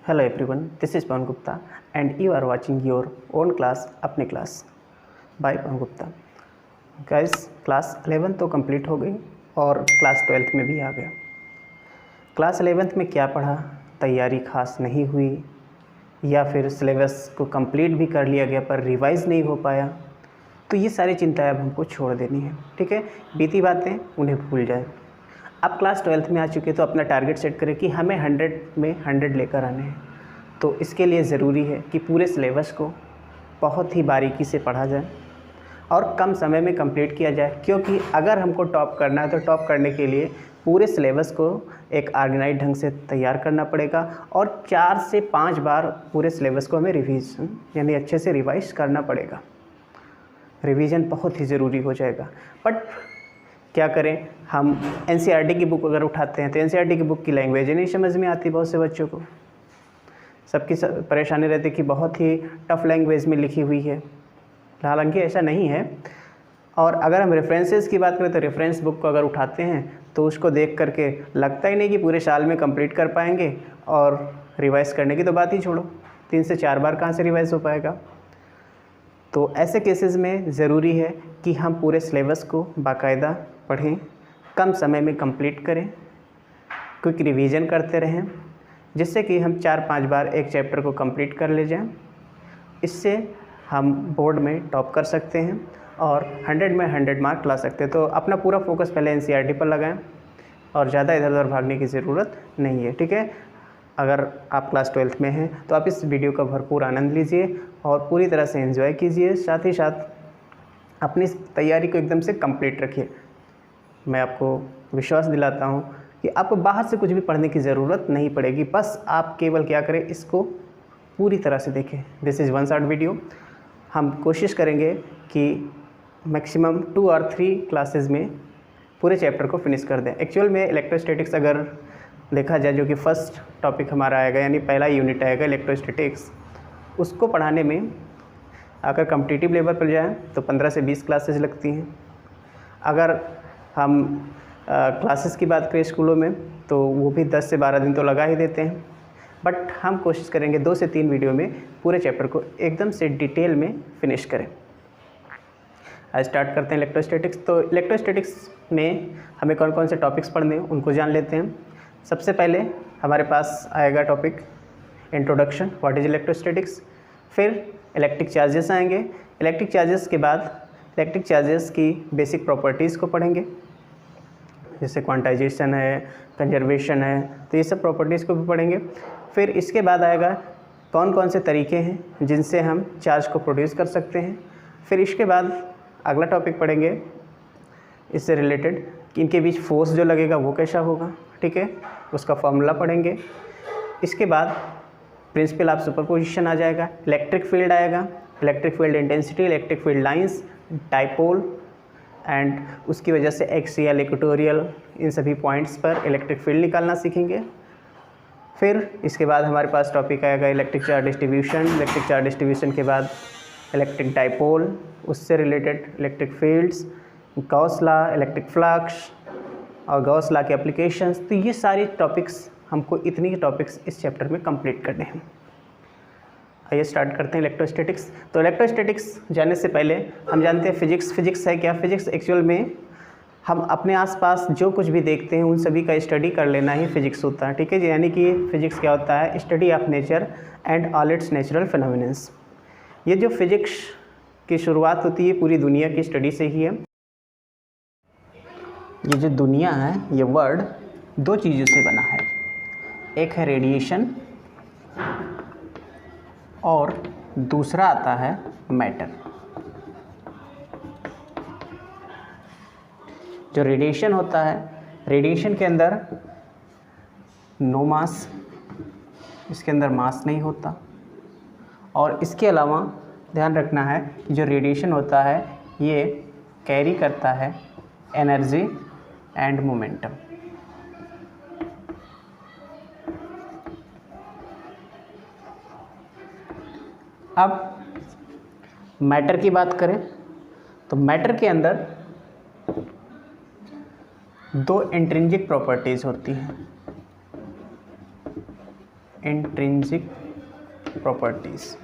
Hello everyone, this is Pawan Gupta and you are watching your own class अपने class bye Pawan Gupta. Guys class 11 तो complete हो गई और class 12th में भी आ गया। क्लास 11th में क्या पढ़ा, तैयारी खास नहीं हुई या फिर सिलेबस को कंप्लीट भी कर लिया गया पर रिवाइज़ नहीं हो पाया, तो ये सारी चिंताएं अब हमको छोड़ देनी है। ठीक है, बीती बातें उन्हें भूल जाए। अब क्लास 12th में आ चुके तो अपना टारगेट सेट करें कि हमें 100 में 100 लेकर आने हैं। तो इसके लिए ज़रूरी है कि पूरे सिलेबस को बहुत ही बारीकी से पढ़ा जाए और कम समय में कंप्लीट किया जाए, क्योंकि अगर हमको टॉप करना है तो टॉप करने के लिए पूरे सिलेबस को एक ऑर्गेनाइज ढंग से तैयार करना पड़ेगा और 4 से 5 बार पूरे सिलेबस को हमें रिवीजन यानी अच्छे से रिवाइज करना पड़ेगा। रिवीजन बहुत ही ज़रूरी हो जाएगा। बट क्या करें, हम एनसीईआरटी की बुक अगर उठाते हैं तो एनसीईआरटी की बुक की लैंग्वेज ही नहीं समझ में आती। बहुत से बच्चों को सबकी परेशानी रहती है कि बहुत ही टफ़ लैंग्वेज में लिखी हुई है, हालांकि ऐसा नहीं है। और अगर हम रेफरेंसेस की बात करें तो रेफरेंस बुक को अगर उठाते हैं तो उसको देख करके लगता ही नहीं कि पूरे साल में कंप्लीट कर पाएंगे, और रिवाइज़ करने की तो बात ही छोड़ो, 3 से 4 बार कहाँ से रिवाइज़ हो पाएगा। तो ऐसे केसेस में ज़रूरी है कि हम पूरे सिलेबस को बाकायदा पढ़ें, कम समय में कंप्लीट करें, क्विक रिवीजन करते रहें, जिससे कि हम 4-5 बार एक चैप्टर को कंप्लीट कर ले जाएं। इससे हम बोर्ड में टॉप कर सकते हैं और 100 में 100 मार्क ला सकते हैं। तो अपना पूरा फोकस पहले एनसीईआरटी पर लगाएं और ज़्यादा इधर उधर भागने की ज़रूरत नहीं है। ठीक है, अगर आप क्लास 12th में हैं तो आप इस वीडियो का भरपूर आनंद लीजिए और पूरी तरह से एंजॉय कीजिए, साथ ही साथ अपनी तैयारी को एकदम से कंप्लीट रखिए। मैं आपको विश्वास दिलाता हूँ कि आपको बाहर से कुछ भी पढ़ने की ज़रूरत नहीं पड़ेगी, बस आप केवल क्या करें, इसको पूरी तरह से देखें। This is one shot video. हम कोशिश करेंगे कि मैक्सिमम 2 और 3 क्लासेस में पूरे चैप्टर को फिनिश कर दें। एक्चुअल में इलेक्ट्रोस्टैटिक्स अगर देखा जाए, जो कि फर्स्ट टॉपिक हमारा आएगा यानी पहला यूनिट आएगा इलेक्ट्रोस्टैटिक्स, उसको पढ़ाने में अगर कॉम्पिटिटिव लेवल पर जाएँ तो 15 से 20 क्लासेस लगती हैं। अगर हम क्लासेस की बात करें स्कूलों में तो वो भी 10 से 12 दिन तो लगा ही देते हैं। बट हम कोशिश करेंगे 2 से 3 वीडियो में पूरे चैप्टर को एकदम से डिटेल में फिनिश करें। आज स्टार्ट करते हैं इलेक्ट्रोस्टैटिक्स। तो इलेक्ट्रोस्टैटिक्स में हमें कौन कौन से टॉपिक्स पढ़ने हैं उनको जान लेते हैं। सबसे पहले हमारे पास आएगा topic introduction, what is electrostatics. फिर इलेक्ट्रिक चार्जेस आएंगे। इलेक्ट्रिक चार्जेस के बाद इलेक्ट्रिक चार्जेस की बेसिक प्रॉपर्टीज़ को पढ़ेंगे, जैसे क्वांटाइजेशन है, कंजर्वेशन है, तो ये सब प्रॉपर्टीज़ को भी पढ़ेंगे। फिर इसके बाद आएगा कौन कौन से तरीके हैं जिनसे हम चार्ज को प्रोड्यूस कर सकते हैं। फिर इसके बाद अगला टॉपिक पढ़ेंगे इससे रिलेटेड कि इनके बीच फोर्स जो लगेगा वो कैसा होगा। ठीक है, उसका फॉर्मूला पढ़ेंगे। इसके बाद प्रिंसिपल ऑफ सुपरपोजिशन आ जाएगा, इलेक्ट्रिक फील्ड आएगा, electric field intensity, electric field lines, dipole and उसकी वजह से एक्सियल, इक्वेटोरियल, इन सभी पॉइंट्स पर इलेक्ट्रिक फील्ड निकालना सीखेंगे। फिर इसके बाद हमारे पास टॉपिक आएगा electric charge distribution. Electric charge distribution के बाद इलेक्ट्रिक डाइपोल, उससे related electric fields, Gauss law, electric flux और गॉस लॉ के एप्लीकेशंस। तो ये सारी टॉपिक्स, हमको इतनी टॉपिक्स इस चैप्टर में कंप्लीट करने हैं। आइए स्टार्ट करते हैं इलेक्ट्रोस्टैटिक्स। तो इलेक्ट्रोस्टैटिक्स जानने से पहले हम जानते हैं फिजिक्स। फिजिक्स है क्या? फिजिक्स एक्चुअल में हम अपने आसपास जो कुछ भी देखते हैं उन सभी का स्टडी कर लेना ही फिजिक्स होता है। ठीक है जी, यानी कि फिजिक्स क्या होता है? Study of nature and all its natural phenomenons. ये जो फिजिक्स की शुरुआत होती है पूरी दुनिया की स्टडी से ही है। ये जो दुनिया है, ये वर्ल्ड 2 चीज़ों से बना है, एक है रेडिएशन और दूसरा आता है मैटर। जो रेडिएशन होता है, रेडिएशन के अंदर नो मास, इसके अंदर मास नहीं होता। और इसके अलावा ध्यान रखना है कि जो रेडिएशन होता है ये कैरी करता है एनर्जी एंड मोमेंटम। अब मैटर की बात करें तो मैटर के अंदर 2 इंट्रिंसिक प्रॉपर्टीज़ होती हैं। Intrinsic properties.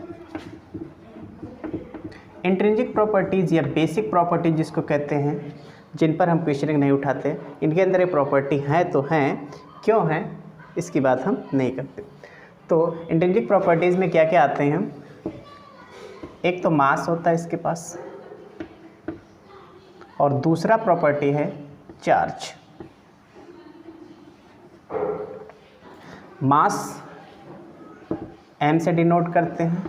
इंट्रिंसिक प्रॉपर्टीज़ या बेसिक प्रॉपर्टीज जिसको कहते हैं, जिन पर हम क्वेश्चनिंग नहीं उठाते, इनके अंदर ये प्रॉपर्टी हैं तो हैं, क्यों हैं इसकी बात हम नहीं करते। तो इंट्रिंसिक प्रॉपर्टीज़ में क्या क्या आते हैं, एक तो मास होता है इसके पास, और दूसरा प्रॉपर्टी है चार्ज। मास m से डिनोट करते हैं,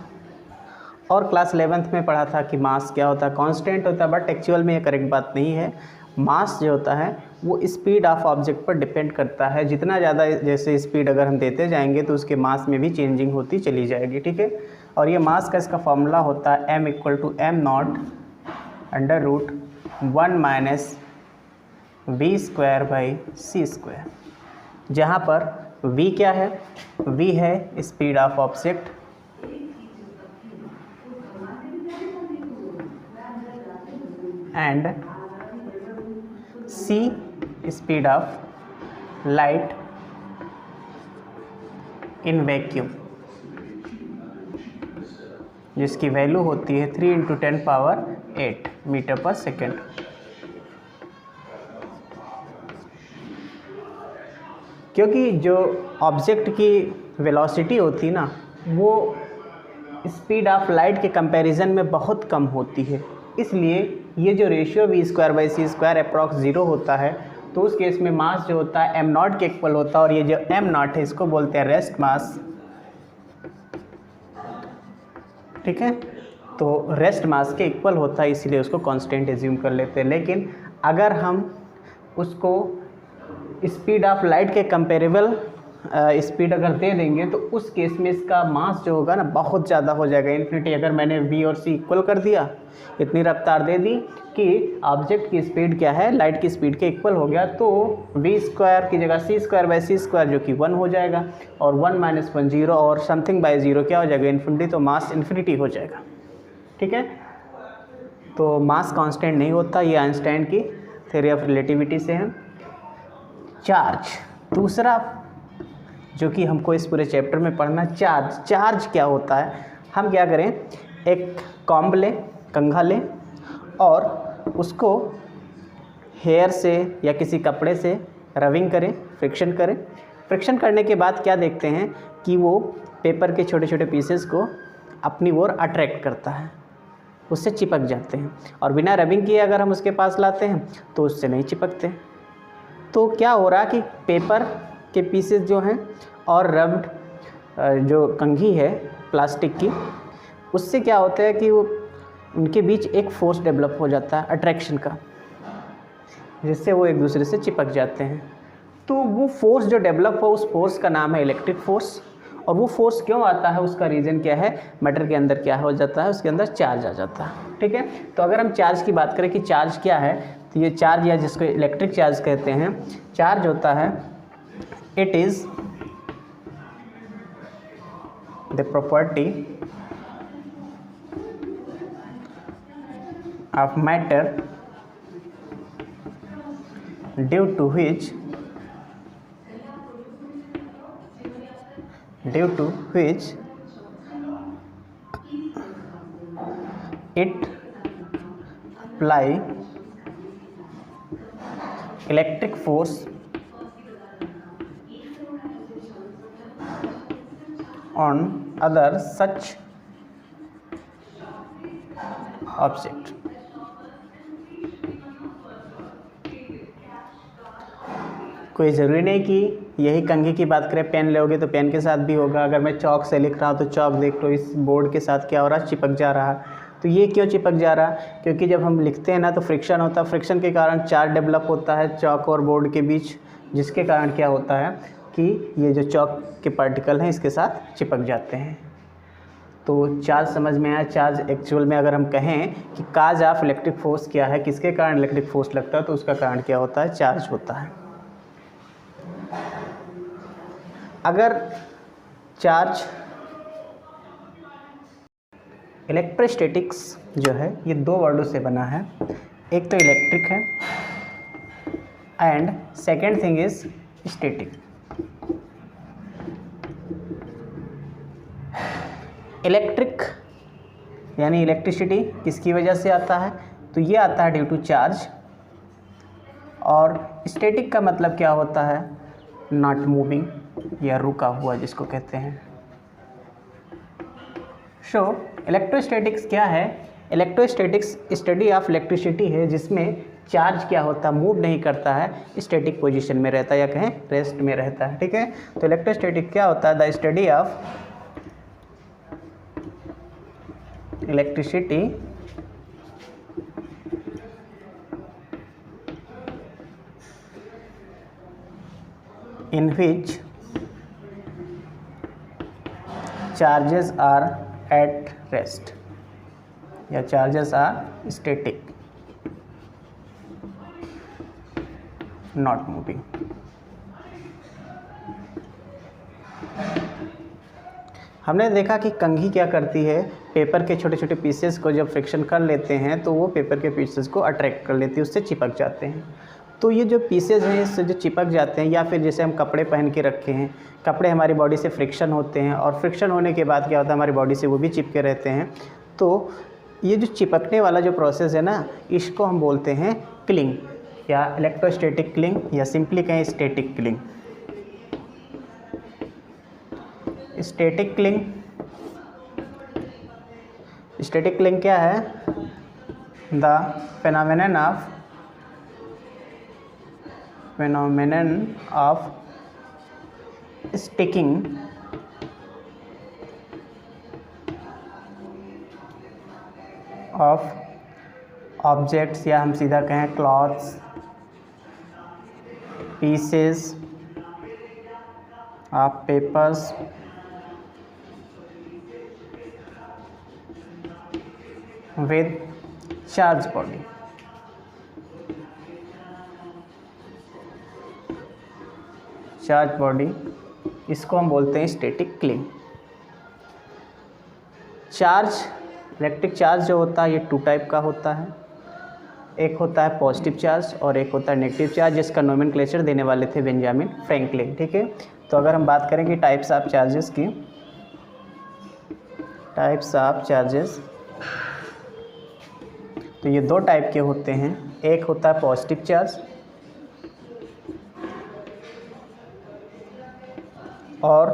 और क्लास 11th में पढ़ा था कि मास क्या होता है, कांस्टेंट होता है, बट एक्चुअल में ये करेक्ट बात नहीं है। मास जो होता है वो स्पीड ऑफ ऑब्जेक्ट पर डिपेंड करता है। जितना ज़्यादा जैसे स्पीड अगर हम देते जाएंगे तो उसके मास में भी चेंजिंग होती चली जाएगी, ठीक है। और ये मास का इसका फॉर्मूला होता है m = m0 √1 - v²/c², जहाँ पर v क्या है, v है speed of object, and c speed of light in vacuum, जिसकी वैल्यू होती है 3 × 10⁸ मीटर/सेकेंड। क्योंकि जो ऑब्जेक्ट की वेलोसिटी होती ना, वो स्पीड ऑफ लाइट के कंपैरिजन में बहुत कम होती है, इसलिए ये जो रेशियो v²/c² अप्रॉक्स 0 होता है, तो उस केस में मास जो होता है m0 के इक्वल होता है, और ये जो m0 है इसको बोलते हैं रेस्ट मास, ठीक है। तो रेस्ट मास के इक्वल होता है, इसीलिए उसको कांस्टेंट एज्यूम कर लेते हैं। लेकिन अगर हम उसको स्पीड ऑफ लाइट के कंपेरेबल स्पीड अगर दे देंगे तो उस केस में इसका मास जो होगा ना बहुत ज़्यादा हो जाएगा, इन्फिनिटी। अगर मैंने v और c इक्वल कर दिया, इतनी रफ्तार दे दी कि ऑब्जेक्ट की स्पीड क्या है, लाइट की स्पीड के इक्वल हो गया, तो v² की जगह c²/c² जो कि 1 हो जाएगा, और 1 - 1 0 और समथिंग बाय 0 क्या हो जाएगा, इन्फिनिटी। तो मास इन्फिनिटी हो जाएगा, ठीक है। तो मास कांस्टेंट नहीं होता, ये आइंस्टाइन की थ्योरी ऑफ रिलेटिविटी से है। चार्ज दूसरा जो कि हमको इस पूरे चैप्टर में पढ़ना, चार्ज क्या होता है। हम क्या करें, एक कॉम्ब लें, कंघा लें, और उसको हेयर से या किसी कपड़े से रबिंग करें, फ्रिक्शन करें। फ्रिक्शन करने के बाद क्या देखते हैं कि वो पेपर के छोटे छोटे पीसेस को अपनी ओर अट्रैक्ट करता है, उससे चिपक जाते हैं। और बिना रबिंग किए अगर हम उसके पास लाते हैं तो उससे नहीं चिपकते। तो क्या हो रहा कि पेपर के पीसेस जो हैं और रब्ड जो कंघी है प्लास्टिक की, उससे क्या होता है कि वो उनके बीच एक फोर्स डेवलप हो जाता है अट्रैक्शन का, जिससे वो एक दूसरे से चिपक जाते हैं। तो वो फोर्स जो डेवलप हो, उस फोर्स का नाम है इलेक्ट्रिक फोर्स। और वो फोर्स क्यों आता है, उसका रीज़न क्या है, मैटर के अंदर क्या हो जाता है, उसके अंदर चार्ज आ जाता है, ठीक है। तो अगर हम चार्ज की बात करें कि चार्ज क्या है, तो ये चार्ज या जिसको इलेक्ट्रिक चार्ज कहते हैं, चार्ज होता है it is the property of matter due to which it apply electric force on other such object। कोई ज़रूरी नहीं कि यही कंघी की बात करें, पेन लोगे तो पेन के साथ भी होगा। अगर मैं चौक से लिख रहा हूँ तो चौक देख लो, इस बोर्ड के साथ क्या हो रहा है, चिपक जा रहा है। तो ये क्यों चिपक जा रहा है, क्योंकि जब हम लिखते हैं ना तो फ्रिक्शन होता है, फ्रिक्शन के कारण चार्ज डेवलप होता है चौक और बोर्ड के बीच, जिसके कारण क्या होता है कि ये जो चौक के पार्टिकल हैं इसके साथ चिपक जाते हैं। तो चार्ज समझ में आया। चार्ज एक्चुअल में अगर हम कहें कि काज ऑफ इलेक्ट्रिक फोर्स क्या है, किसके कारण इलेक्ट्रिक फोर्स लगता है, तो उसका कारण क्या होता है, चार्ज होता है। अगर चार्ज इलेक्ट्रोस्टैटिक्स जो है ये दो वर्डों से बना है, एक तो इलेक्ट्रिक है and second thing is static. Electric यानी इलेक्ट्रिसिटी किसकी वजह से आता है, तो ये आता है ड्यू टू चार्ज। और स्टैटिक का मतलब क्या होता है, नॉट मूविंग या रुका हुआ जिसको कहते हैं। सो इलेक्ट्रोस्टैटिक्स क्या है, इलेक्ट्रोस्टैटिक्स स्टडी ऑफ इलेक्ट्रिसिटी है जिसमें चार्ज क्या होता है, मूव नहीं करता है, स्टैटिक पोजीशन में रहता है या कहें रेस्ट में रहता है। ठीक है, तो इलेक्ट्रोस्टैटिक क्या होता है, the study of electricity in which charges are at rest या charges are static not moving। हमने देखा कि कंघी क्या करती है, पेपर के छोटे छोटे पीसेस को जब फ्रिक्शन कर लेते हैं तो वो पेपर के पीसेस को अट्रैक्ट कर लेती है, उससे चिपक जाते हैं। तो ये जो पीसेज हैं इससे जो चिपक जाते हैं, या फिर जैसे हम कपड़े पहन के रखे हैं, कपड़े हमारी बॉडी से फ्रिक्शन होते हैं और फ्रिक्शन होने के बाद क्या होता है, हमारी बॉडी से वो भी चिपके रहते हैं। तो ये जो चिपकने वाला जो प्रोसेस है ना, इसको हम बोलते हैं क्लिंग या इलेक्ट्रोस्टैटिक क्लिंग या सिंपली कहें static cling. Static cling, static cling क्या है, the phenomenon of sticking of objects या हम सीधा कहें clothes, pieces of papers with charged body। Charge body, इसको हम बोलते हैं static cling. Charge, electric charge जो होता है ये 2 टाइप का होता है, एक होता है पॉजिटिव चार्ज और एक होता है नेगेटिव चार्ज, जिसका नोमेनक्लेचर देने वाले थे बेंजामिन फ्रैंकलिन। ठीक है, तो अगर हम बात करेंगे टाइप्स ऑफ चार्जेस की, टाइप्स ऑफ चार्जेस, तो ये 2 टाइप के होते हैं, एक होता है पॉजिटिव चार्ज और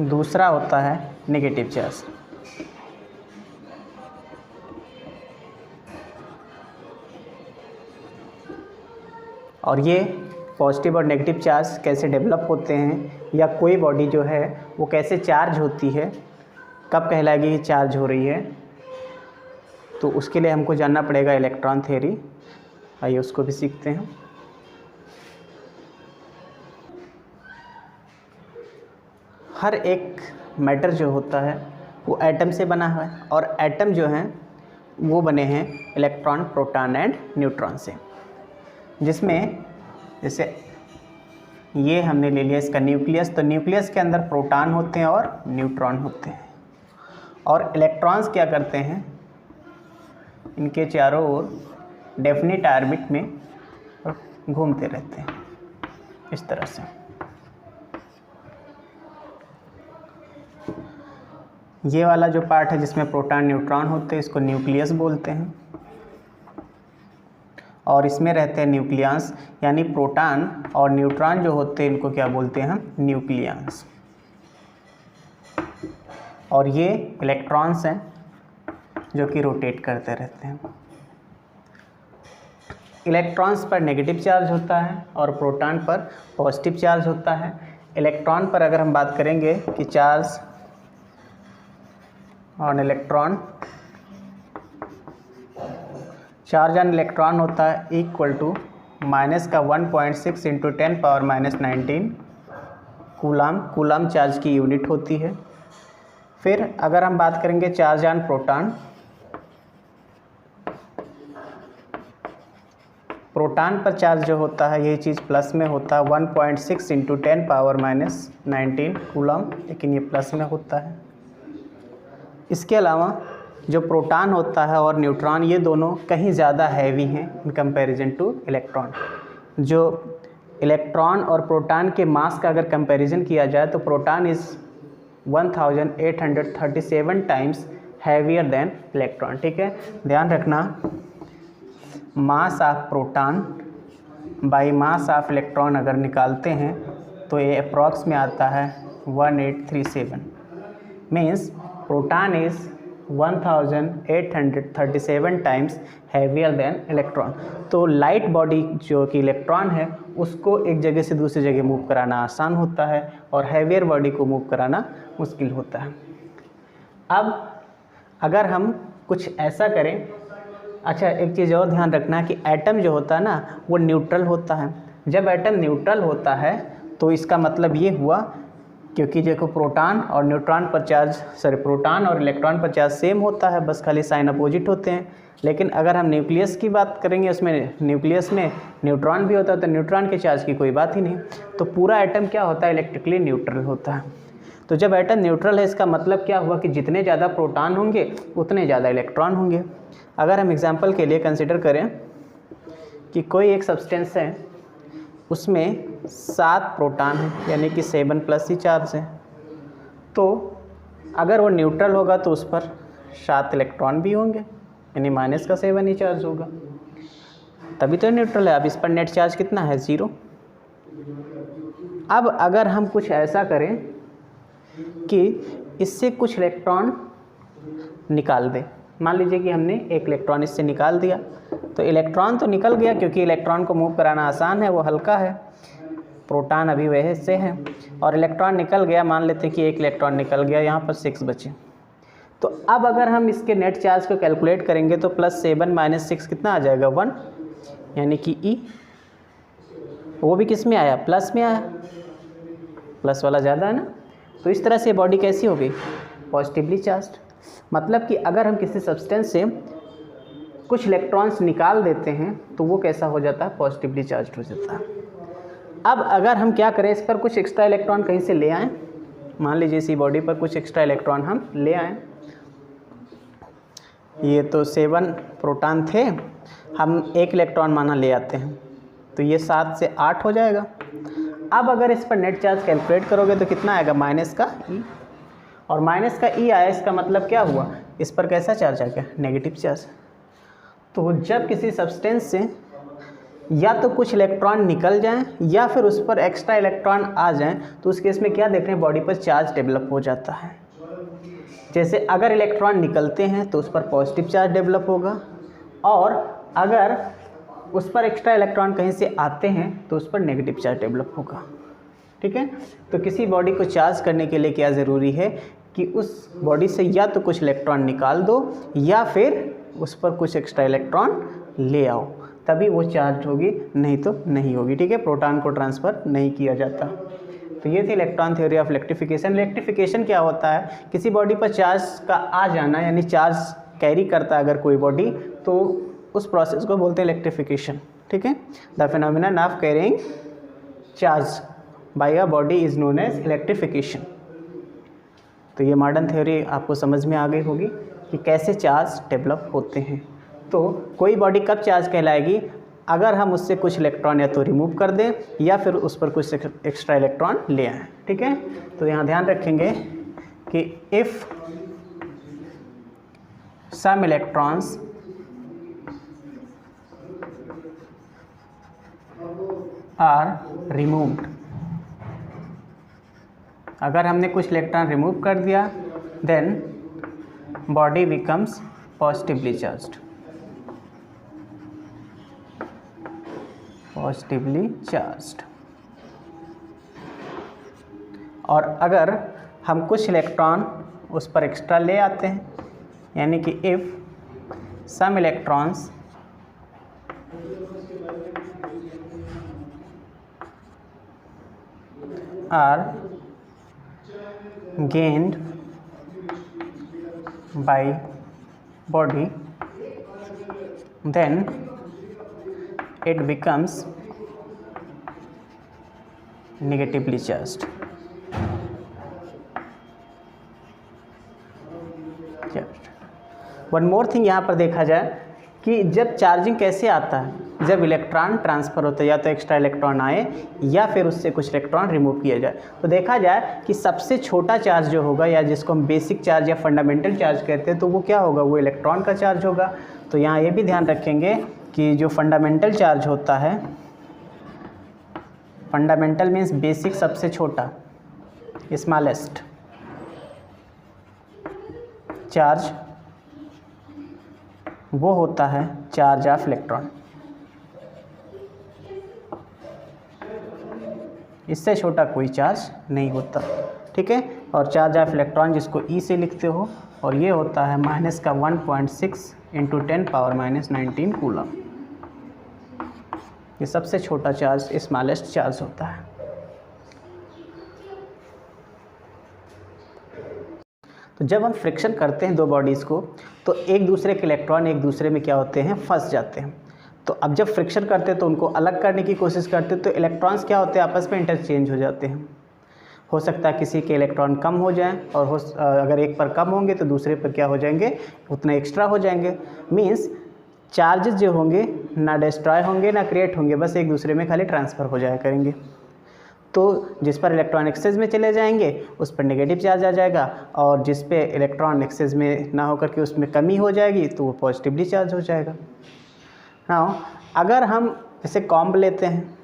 दूसरा होता है नेगेटिव चार्ज। और ये पॉजिटिव और नेगेटिव चार्ज कैसे डेवलप होते हैं या कोई बॉडी जो है वो कैसे चार्ज होती है, कब कहलाएगी कि चार्ज हो रही है, तो उसके लिए हमको जानना पड़ेगा इलेक्ट्रॉन थ्योरी। आइए उसको भी सीखते हैं। हर एक मैटर जो होता है वो एटम से बना हुआ है और एटम जो हैं वो बने हैं इलेक्ट्रॉन, प्रोटॉन एंड न्यूट्रॉन से, जिसमें जैसे ये हमने ले लिया इसका न्यूक्लियस, तो न्यूक्लियस के अंदर प्रोटॉन होते हैं और न्यूट्रॉन होते हैं। और इलेक्ट्रॉन्स क्या करते हैं, इनके चारों ओर डेफिनिट ऑर्बिट में घूमते रहते हैं इस तरह से। ये वाला जो पार्ट है जिसमें प्रोटॉन न्यूट्रॉन होते हैं इसको न्यूक्लियस बोलते हैं, और इसमें रहते हैं न्यूक्लियस, यानी प्रोटॉन और न्यूट्रॉन जो होते हैं इनको क्या बोलते हैं हम, न्यूक्लियस। और ये इलेक्ट्रॉन्स हैं जो कि रोटेट करते रहते हैं। इलेक्ट्रॉन्स पर नेगेटिव चार्ज होता है और प्रोटॉन पर पॉजिटिव चार्ज होता है। इलेक्ट्रॉन पर अगर हम बात करेंगे कि charge on electron, charge on electron होता है इक्वल टू माइनस का 1.6 इंटू 10⁻⁹ कूलम, कूलम चार्ज की यूनिट होती है। फिर अगर हम बात करेंगे चार्ज ऑन प्रोटॉन, प्रोटॉन पर चार्ज जो होता है यही चीज़ प्लस में होता है 1.6 इंटू 10⁻⁹ कूलम, लेकिन ये प्लस में होता है। इसके अलावा जो प्रोटॉन होता है और न्यूट्रॉन ये दोनों कहीं ज़्यादा हैवी हैं इन कंपैरिजन टू इलेक्ट्रॉन। जो इलेक्ट्रॉन और प्रोटॉन के मास का अगर कंपैरिजन किया जाए तो proton is 1837 times heavier than electron. ठीक है, ध्यान रखना, mass of proton by mass of electron अगर निकालते हैं तो ये अप्रॉक्स में आता है 1837, means proton is 1837 times heavier than electron. तो लाइट बॉडी जो कि इलेक्ट्रॉन है उसको एक जगह से दूसरी जगह मूव कराना आसान होता है और हैवियर बॉडी को मूव कराना मुश्किल होता है। अब अगर हम कुछ ऐसा करें, अच्छा एक चीज़ और ध्यान रखना कि एटम जो होता है ना वो न्यूट्रल होता है। जब एटम न्यूट्रल होता है तो इसका मतलब ये हुआ, क्योंकि देखो प्रोटॉन और न्यूट्रॉन पर चार्ज प्रोटॉन और इलेक्ट्रॉन पर चार्ज सेम होता है, बस खाली साइन अपोजिट होते हैं। लेकिन अगर हम न्यूक्लियस की बात करेंगे, उसमें न्यूक्लियस में न्यूट्रॉन भी होता है, तो न्यूट्रॉन के चार्ज की कोई बात ही नहीं। तो पूरा एटम क्या होता है, इलेक्ट्रिकली न्यूट्रल होता है। तो जब एटम न्यूट्रल है इसका मतलब क्या हुआ कि जितने ज़्यादा प्रोटॉन होंगे उतने ज़्यादा इलेक्ट्रॉन होंगे। अगर हम एग्जांपल के लिए कंसिडर करें कि कोई एक सब्सटेंस है, उसमें 7 प्रोटॉन है, यानी कि 7 प्लस ही चार्ज है, तो अगर वो न्यूट्रल होगा तो उस पर 7 इलेक्ट्रॉन भी होंगे, यानी माइनस का 7 ही चार्ज होगा, तभी तो न्यूट्रल है। अब इस पर नेट चार्ज कितना है, 0। अब अगर हम कुछ ऐसा करें कि इससे कुछ इलेक्ट्रॉन निकाल दें, मान लीजिए कि हमने एक इलेक्ट्रॉन इससे निकाल दिया, तो इलेक्ट्रॉन तो निकल गया क्योंकि इलेक्ट्रॉन को मूव कराना आसान है, वो हल्का है, प्रोटॉन अभी वह से है, और इलेक्ट्रॉन निकल गया, मान लेते हैं कि एक इलेक्ट्रॉन निकल गया, यहाँ पर 6 बचे। तो अब अगर हम इसके नेट चार्ज को कैलकुलेट करेंगे तो +7 - 6 कितना आ जाएगा, 1, यानी कि E। वो भी किस में आया, प्लस में आया, प्लस वाला ज़्यादा है ना। तो इस तरह से बॉडी कैसी हो गई, पॉजिटिवली चार्ज्ड। मतलब कि अगर हम किसी सब्सटेंस से कुछ इलेक्ट्रॉन्स निकाल देते हैं तो वो कैसा हो जाता है, पॉजिटिवली चार्ज्ड हो जाता है। अब अगर हम क्या करें, इस पर कुछ एक्स्ट्रा इलेक्ट्रॉन कहीं से ले आएँ, मान लीजिए इसी बॉडी पर कुछ एक्स्ट्रा इलेक्ट्रॉन हम ले आएँ, ये तो 7 प्रोटॉन थे, हम एक इलेक्ट्रॉन माना ले आते हैं, तो ये 7 से 8 हो जाएगा। अब अगर इस पर नेट चार्ज कैलकुलेट करोगे तो कितना आएगा, माइनस का E, और माइनस का E आया, इसका मतलब क्या हुआ, इस पर कैसा चार्ज आ गया, नेगेटिव चार्ज। तो जब किसी सब्सटेंस से या तो कुछ इलेक्ट्रॉन निकल जाएं या फिर उस पर एक्स्ट्रा इलेक्ट्रॉन आ जाएं, तो उस केस में क्या देख रहे हैं, बॉडी पर चार्ज डेवलप हो जाता है। जैसे अगर इलेक्ट्रॉन निकलते हैं तो उस पर पॉजिटिव चार्ज डेवलप होगा, और अगर उस पर एक्स्ट्रा इलेक्ट्रॉन कहीं से आते हैं तो उस पर नेगेटिव चार्ज डेवलप होगा। ठीक है, तो किसी बॉडी को चार्ज करने के लिए क्या ज़रूरी है कि उस बॉडी से या तो कुछ इलेक्ट्रॉन निकाल दो या फिर उस पर कुछ एक्स्ट्रा इलेक्ट्रॉन ले आओ, तभी वो चार्ज होगी, नहीं तो नहीं होगी। ठीक है, प्रोटॉन को ट्रांसफ़र नहीं किया जाता। तो ये थी electron theory of electrification. Electrification क्या होता है, किसी बॉडी पर चार्ज का आ जाना, यानी चार्ज कैरी करता है अगर कोई बॉडी, तो उस प्रोसेस को बोलते हैं इलेक्ट्रिफिकेशन। ठीक है, the phenomenon of carrying charge by a body is known as electrification. तो ये मॉडर्न थ्योरी आपको समझ में आ गई होगी कि कैसे चार्ज डेवलप होते हैं। तो कोई बॉडी कब चार्ज कहलाएगी, अगर हम उससे कुछ इलेक्ट्रॉन या तो रिमूव कर दें या फिर उस पर कुछ एक्स्ट्रा इलेक्ट्रॉन ले आएँ। ठीक है, तो यहाँ ध्यान रखेंगे कि if some electrons are removed, अगर हमने कुछ इलेक्ट्रॉन रिमूव कर दिया, then body becomes positively charged, positively charged. और अगर हम कुछ इलेक्ट्रॉन उस पर एक्स्ट्रा ले आते हैं, यानी कि if some electrons are gained by body, then it becomes negatively charged. One more thing यहाँ पर देखा जाए कि जब चार्जिंग कैसे आता है, जब इलेक्ट्रॉन ट्रांसफ़र होता है, या तो एक्स्ट्रा इलेक्ट्रॉन आए या फिर उससे कुछ इलेक्ट्रॉन रिमूव किया जाए। तो देखा जाए कि सबसे छोटा चार्ज जो होगा, या जिसको हम बेसिक चार्ज या फंडामेंटल चार्ज कहते हैं, तो वो क्या होगा, वो इलेक्ट्रॉन का चार्ज होगा। तो यहाँ ये भी ध्यान रखेंगे कि जो फंडामेंटल चार्ज होता है, फंडामेंटल मीन्स बेसिक, सबसे छोटा, स्मॉलेस्ट चार्ज, वो होता है चार्ज ऑफ इलेक्ट्रॉन। इससे छोटा कोई चार्ज नहीं होता, ठीक है। और चार्ज ऑफ इलेक्ट्रॉन जिसको ई से लिखते हो, और ये होता है -1.6 × 10⁻⁻19 कूलम। ये सबसे छोटा चार्ज, स्मॉलेस्ट चार्ज होता है। तो जब हम फ्रिक्शन करते हैं दो बॉडीज़ को, तो एक दूसरे के इलेक्ट्रॉन एक दूसरे में क्या होते हैं, फंस जाते हैं। तो अब जब फ्रिक्शन करते हैं तो उनको अलग करने की कोशिश करते हैं, तो इलेक्ट्रॉन्स क्या होते हैं, आपस में इंटरचेंज हो जाते हैं। हो सकता है किसी के इलेक्ट्रॉन कम हो जाएं, और अगर एक पर कम होंगे तो दूसरे पर क्या हो जाएंगे, उतना एक्स्ट्रा हो जाएंगे। मीन्स चार्जेस जो होंगे ना डिस्ट्रॉय होंगे ना क्रिएट होंगे, बस एक दूसरे में खाली ट्रांसफ़र हो जाया करेंगे। तो जिस पर इलेक्ट्रॉन एक्सेस में चले जाएंगे उस पर नेगेटिव चार्ज आ जाएगा, और जिस पे इलेक्ट्रॉन एक्सेस में ना होकर के उसमें कमी हो जाएगी तो वो पॉजिटिवली चार्ज हो जाएगा। नाउ अगर हम जैसे कॉम्ब लेते हैं,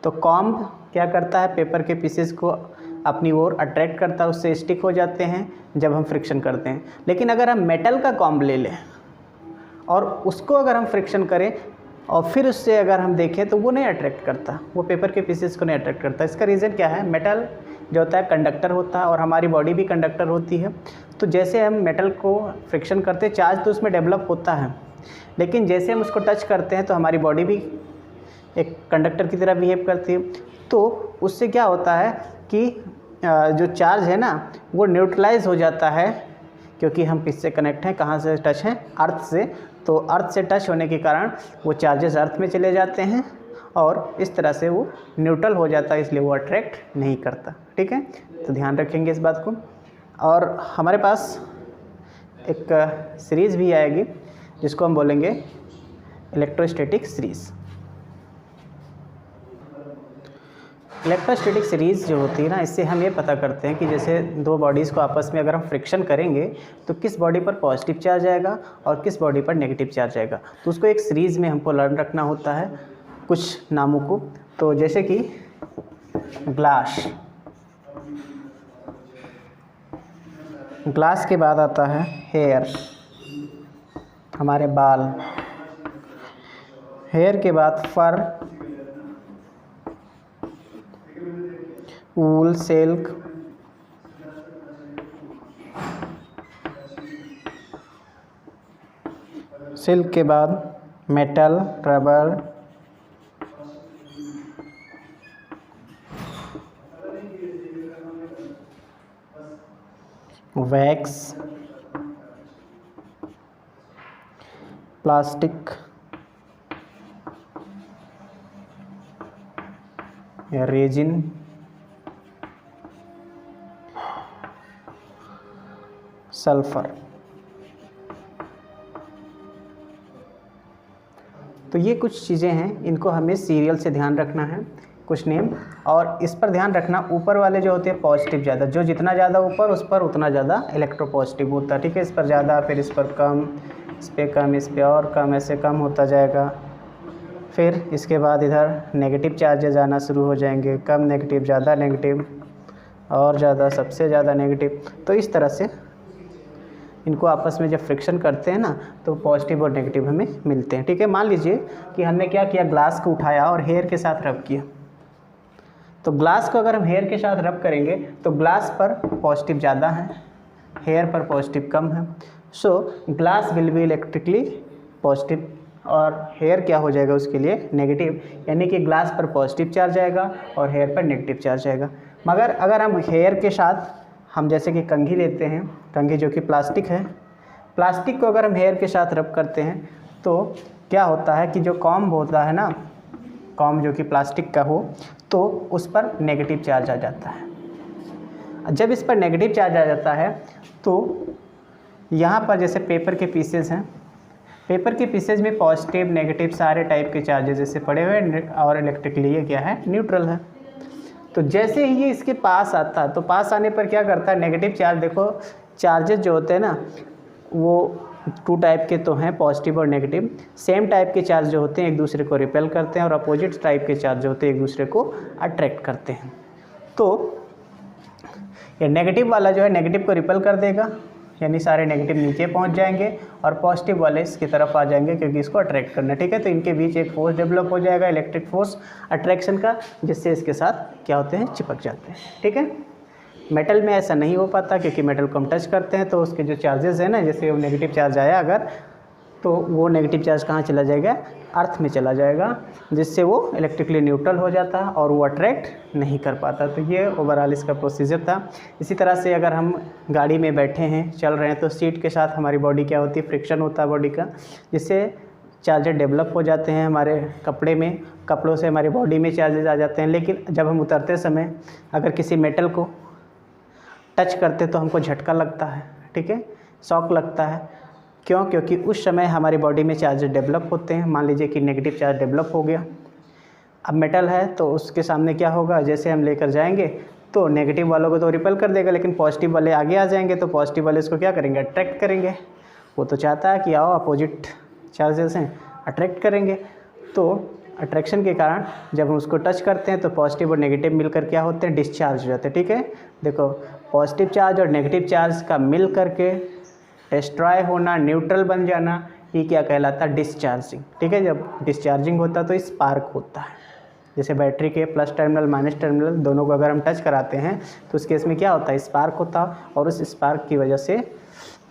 तो कॉम्ब क्या करता है, पेपर के पीसेस को अपनी ओर अट्रैक्ट करता है, उससे स्टिक हो जाते हैं जब हम फ्रिक्शन करते हैं। लेकिन अगर हम मेटल का कॉम्ब ले लें और उसको अगर हम फ्रिक्शन करें और फिर उससे अगर हम देखें, तो वो नहीं अट्रैक्ट करता, वो पेपर के पीसेस को नहीं अट्रैक्ट करता। इसका रीज़न क्या है, मेटल जो होता है कंडक्टर होता है, और हमारी बॉडी भी कंडक्टर होती है। तो जैसे हम मेटल को फ्रिक्शन करते हैं, चार्ज तो उसमें डेवलप होता है, लेकिन जैसे हम उसको टच करते हैं तो हमारी बॉडी भी एक कंडक्टर की तरह बिहेव करती है। तो उससे क्या होता है कि जो चार्ज है ना, वो न्यूट्रलाइज हो जाता है, क्योंकि हम किससे कनेक्ट हैं, कहाँ से टच हैं, अर्थ से। तो अर्थ से टच होने के कारण वो चार्जेस अर्थ में चले जाते हैं, और इस तरह से वो न्यूट्रल हो जाता है, इसलिए वो अट्रैक्ट नहीं करता, ठीक है। तो ध्यान रखेंगे इस बात को। और हमारे पास एक सीरीज़ भी आएगी जिसको हम बोलेंगे इलेक्ट्रोस्टैटिक सीरीज़। इलेक्ट्रोस्टैटिक सीरीज़ जो होती है ना, इससे हम ये पता करते हैं कि जैसे दो बॉडीज़ को आपस में अगर हम फ्रिक्शन करेंगे तो किस बॉडी पर पॉजिटिव चार्ज आएगा और किस बॉडी पर नेगेटिव चार्ज आएगा। तो उसको एक सीरीज़ में हमको लर्न रखना होता है कुछ नामों को। तो जैसे कि ग्लास, ग्लास के बाद आता है हेयर, हमारे बाल, हेयर के बाद फर, वूल, सिल्क, सिल्क के बाद मेटल, रबर, वैक्स, प्लास्टिक या रेजिन, सल्फर। तो ये कुछ चीज़ें हैं, इनको हमें सीरियल से ध्यान रखना है, कुछ नेम। और इस पर ध्यान रखना, ऊपर वाले जो होते हैं पॉजिटिव ज़्यादा, जो जितना ज़्यादा ऊपर उस पर उतना ज़्यादा इलेक्ट्रोपॉजिटिव होता है, ठीक है। इस पर ज़्यादा, फिर इस पर कम, इस पर कम, इस पर और कम, ऐसे कम होता जाएगा। फिर इसके बाद इधर नेगेटिव चार्जेस आना शुरू हो जाएंगे, कम नेगेटिव, ज़्यादा नेगेटिव, और ज़्यादा, सबसे ज़्यादा नेगेटिव। तो इस तरह से इनको आपस में जब फ्रिक्शन करते हैं ना, तो पॉजिटिव और नेगेटिव हमें मिलते हैं, ठीक है। मान लीजिए कि हमने क्या किया, ग्लास को उठाया और हेयर के साथ रब किया। तो ग्लास को अगर हम हेयर के साथ रब करेंगे तो ग्लास पर पॉजिटिव ज़्यादा है, हेयर पर पॉजिटिव कम है। So glass will be electrically positive, और हेयर क्या हो जाएगा उसके लिए नेगेटिव, यानी कि ग्लास पर पॉजिटिव चार्ज आएगा और हेयर पर नेगेटिव चार्ज आएगा। मगर अगर हम हेयर के साथ, हम जैसे कि कंघी लेते हैं, कंघी जो कि प्लास्टिक है, प्लास्टिक को अगर हम हेयर के साथ रब करते हैं तो क्या होता है कि जो कॉम्ब होता है ना, कॉम्ब जो कि प्लास्टिक का हो, तो उस पर नेगेटिव चार्ज आ जाता है। जब इस पर नेगेटिव चार्ज आ जाता है तो यहाँ पर जैसे पेपर के पीसेस हैं, पेपर के पीसेज में पॉजिटिव नेगेटिव सारे टाइप के चार्जेस जैसे पड़े हुए हैं और इलेक्ट्रिकली ये क्या है, न्यूट्रल है। तो जैसे ही ये इसके पास आता है तो पास आने पर क्या करता है, नेगेटिव चार्ज, देखो चार्जेस जो होते हैं ना वो 2 टाइप के तो हैं, पॉजिटिव और नेगेटिव। सेम टाइप के चार्ज जो होते हैं एक दूसरे को रिपेल करते हैं और अपोजिट टाइप के चार्ज जो होते हैं एक दूसरे को अट्रैक्ट करते हैं। तो ये नेगेटिव वाला जो है नेगेटिव को रिपेल कर देगा, यानी सारे नेगेटिव नीचे पहुंच जाएंगे और पॉजिटिव वाले इसकी तरफ आ जाएंगे क्योंकि इसको अट्रैक्ट करना, ठीक है। तो इनके बीच एक फोर्स डेवलप हो जाएगा, इलेक्ट्रिक फोर्स अट्रैक्शन का, जिससे इसके साथ क्या होते हैं, चिपक जाते हैं, ठीक है। मेटल में ऐसा नहीं हो पाता क्योंकि मेटल को हम टच करते हैं तो उसके जो चार्जेस हैं ना, जैसे वो नेगेटिव चार्ज आया अगर, तो वो नेगेटिव चार्ज कहाँ चला जाएगा, अर्थ में चला जाएगा, जिससे वो इलेक्ट्रिकली न्यूट्रल हो जाता है और वो अट्रैक्ट नहीं कर पाता। तो ये ओवरऑल इसका प्रोसीजर था। इसी तरह से अगर हम गाड़ी में बैठे हैं, चल रहे हैं, तो सीट के साथ हमारी बॉडी क्या होती है, फ्रिक्शन होता है बॉडी का, जिससे चार्जेस डेवलप हो जाते हैं हमारे कपड़े में, कपड़ों से हमारी बॉडी में चार्जेस आ जाते हैं। लेकिन जब हम उतरते समय अगर किसी मेटल को टच करते तो हमको झटका लगता है, ठीक है, शॉक लगता है। क्यों? क्योंकि उस समय हमारी बॉडी में चार्जेस डेवलप होते हैं। मान लीजिए कि नेगेटिव चार्ज डेवलप हो गया, अब मेटल है तो उसके सामने क्या होगा, जैसे हम लेकर जाएंगे तो नेगेटिव वालों को तो रिपेल कर देगा, लेकिन पॉजिटिव वाले आगे आ जाएंगे तो पॉजिटिव वाले इसको क्या करेंगे, अट्रैक्ट करेंगे। वो तो चाहता है कि आओ अपोजिट चार्जेस हैं, अट्रैक्ट करेंगे। तो अट्रैक्शन के कारण जब हम उसको टच करते हैं तो पॉजिटिव और नेगेटिव मिलकर क्या होते हैं, डिस्चार्ज हो जाते हैं, ठीक है। देखो पॉजिटिव चार्ज और नेगेटिव चार्ज का मिल करके डिस्ट्रॉय होना, न्यूट्रल बन जाना, ये क्या कहलाता है, डिस्चार्जिंग, ठीक है। जब डिस्चार्जिंग होता है तो स्पार्क होता है। जैसे बैटरी के प्लस टर्मिनल माइनस टर्मिनल दोनों को अगर हम टच कराते हैं तो उस केस में क्या होता है, स्पार्क होता है और उस स्पार्क की वजह से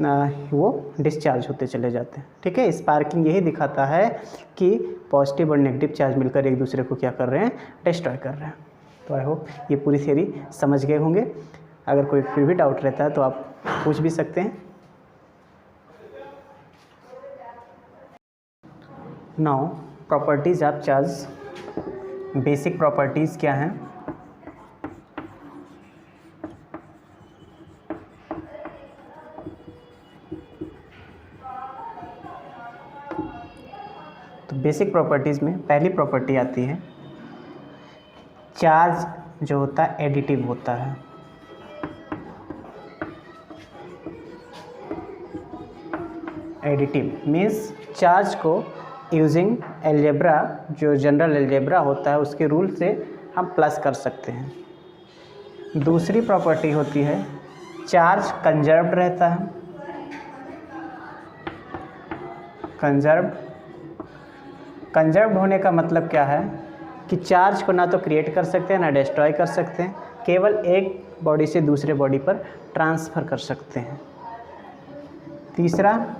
वो डिस्चार्ज होते चले जाते हैं, ठीक है। स्पार्किंग यही दिखाता है कि पॉजिटिव और नेगेटिव चार्ज मिलकर एक दूसरे को क्या कर रहे हैं, डिस्ट्रॉय कर रहे हैं। तो आई होप ये पूरी थ्योरी समझ गए होंगे। अगर कोई फिर भी डाउट रहता है तो आप पूछ भी सकते हैं। Now properties of charge, basic properties क्या हैं। तो बेसिक प्रॉपर्टीज़ में पहली प्रॉपर्टी आती है, चार्ज जो होता है एडिटिव होता है। एडिटिव मीन्स चार्ज को यूजिंग अलजेब्रा, जो जनरल अलजेब्रा होता है उसके रूल से हम प्लस कर सकते हैं। दूसरी प्रॉपर्टी होती है चार्ज कंजर्व्ड रहता है। कंजर्व्ड होने का मतलब क्या है कि चार्ज को ना तो क्रिएट कर सकते हैं ना डिस्ट्रॉय कर सकते हैं, केवल एक बॉडी से दूसरे बॉडी पर ट्रांसफ़र कर सकते हैं। तीसरा,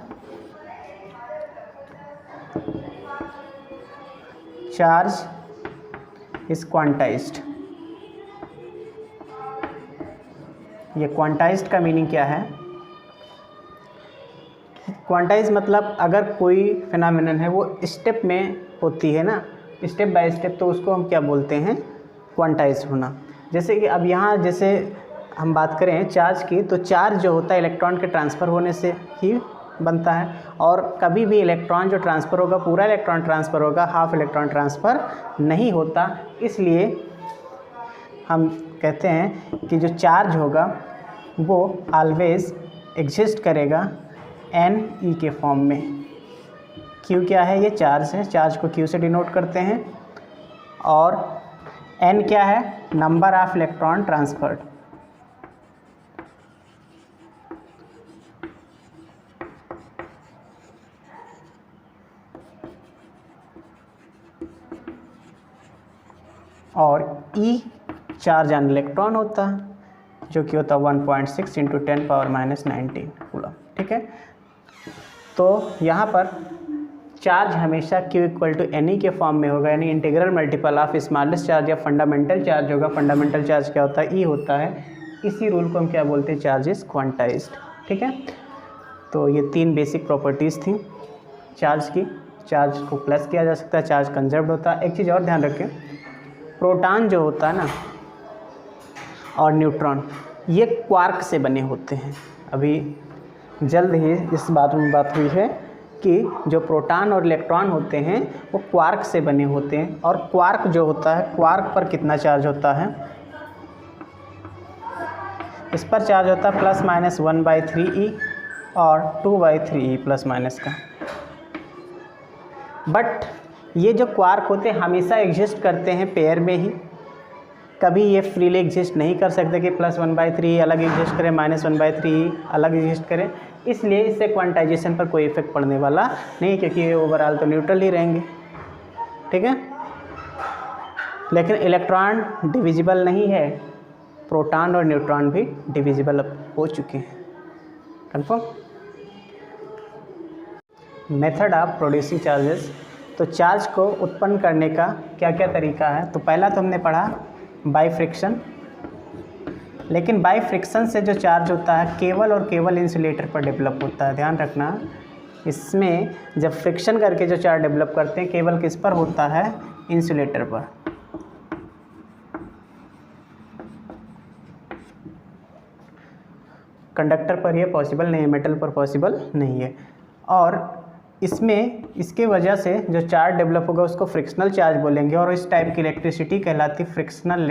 चार्ज इज क्वांटाइज्ड। ये क्वांटाइज्ड का मीनिंग क्या है, क्वांटाइज मतलब अगर कोई फिनोमेनन है वो स्टेप में होती है ना, स्टेप बाय स्टेप, तो उसको हम क्या बोलते हैं, क्वांटाइज होना। जैसे कि अब यहाँ जैसे हम बात करें चार्ज की, तो चार्ज जो होता है इलेक्ट्रॉन के ट्रांसफ़र होने से ही बनता है, और कभी भी इलेक्ट्रॉन जो ट्रांसफ़र होगा पूरा इलेक्ट्रॉन ट्रांसफ़र होगा, हाफ इलेक्ट्रॉन ट्रांसफ़र नहीं होता। इसलिए हम कहते हैं कि जो चार्ज होगा वो ऑलवेज एग्जिस्ट करेगा NE के फॉर्म में। Q क्या है, ये चार्ज है, चार्ज को Q से डिनोट करते हैं, और N क्या है, नंबर ऑफ इलेक्ट्रॉन ट्रांसफर्ड। और E चार्ज ऑन इलेक्ट्रॉन होता है, जो कि होता है 1.6 × 10⁻⁻19 कूलम, ठीक है। तो यहाँ पर चार्ज हमेशा Q = NE के फॉर्म में होगा, यानी integral multiple of smallest charge या फंडामेंटल चार्ज होगा। फंडामेंटल चार्ज क्या होता है, E होता है। इसी रूल को हम क्या बोलते हैं, चार्ज इज क्वांटाइज्ड, ठीक है। तो ये 3 बेसिक प्रॉपर्टीज़ थी चार्ज की। चार्ज को प्लस किया जा सकता है, चार्ज कंजर्व्ड होता है। एक चीज़ और ध्यान रखें, प्रोटॉन जो होता है ना और न्यूट्रॉन, ये क्वार्क से बने होते हैं। अभी जल्द ही इस बात में बात हुई है कि जो प्रोटॉन और इलेक्ट्रॉन होते हैं वो क्वार्क से बने होते हैं, और क्वार्क जो होता है, क्वार्क पर कितना चार्ज होता है, इस पर चार्ज होता है ±1/3e और 2/3e प्लस माइनस का। बट ये जो क्वार्क होते हैं हमेशा एग्जिस्ट करते हैं पेयर में ही, कभी ये फ्रीली एग्जिस्ट नहीं कर सकते कि +1/3 अलग एग्जिस्ट करें, -1/3 अलग एग्जिस्ट करें, इसलिए इससे क्वांटाइजेशन पर कोई इफेक्ट पड़ने वाला नहीं, क्योंकि ये ओवरऑल तो न्यूट्रल ही रहेंगे। ठीक है, लेकिन इलेक्ट्रॉन डिविजिबल नहीं है, प्रोटॉन और न्यूट्रॉन भी डिविजिबल हो चुके हैं। Confirm. Method of producing charges, तो चार्ज को उत्पन्न करने का क्या क्या तरीका है। तो पहला तो हमने पढ़ा बाय फ्रिक्शन, लेकिन बाय फ्रिक्शन से जो चार्ज होता है केवल और केवल इंसुलेटर पर डेवलप होता है। ध्यान रखना, इसमें जब फ्रिक्शन करके जो चार्ज डेवलप करते हैं केवल किस पर होता है, इंसुलेटर पर। कंडक्टर पर यह पॉसिबल नहीं है, मेटल पर पॉसिबल नहीं है। और इसमें इसके वजह से जो चार्ज डेवलप होगा उसको फ्रिक्शनल चार्ज बोलेंगे, और इस टाइप की इलेक्ट्रिसिटी कहलाती है फ्रिक्शनल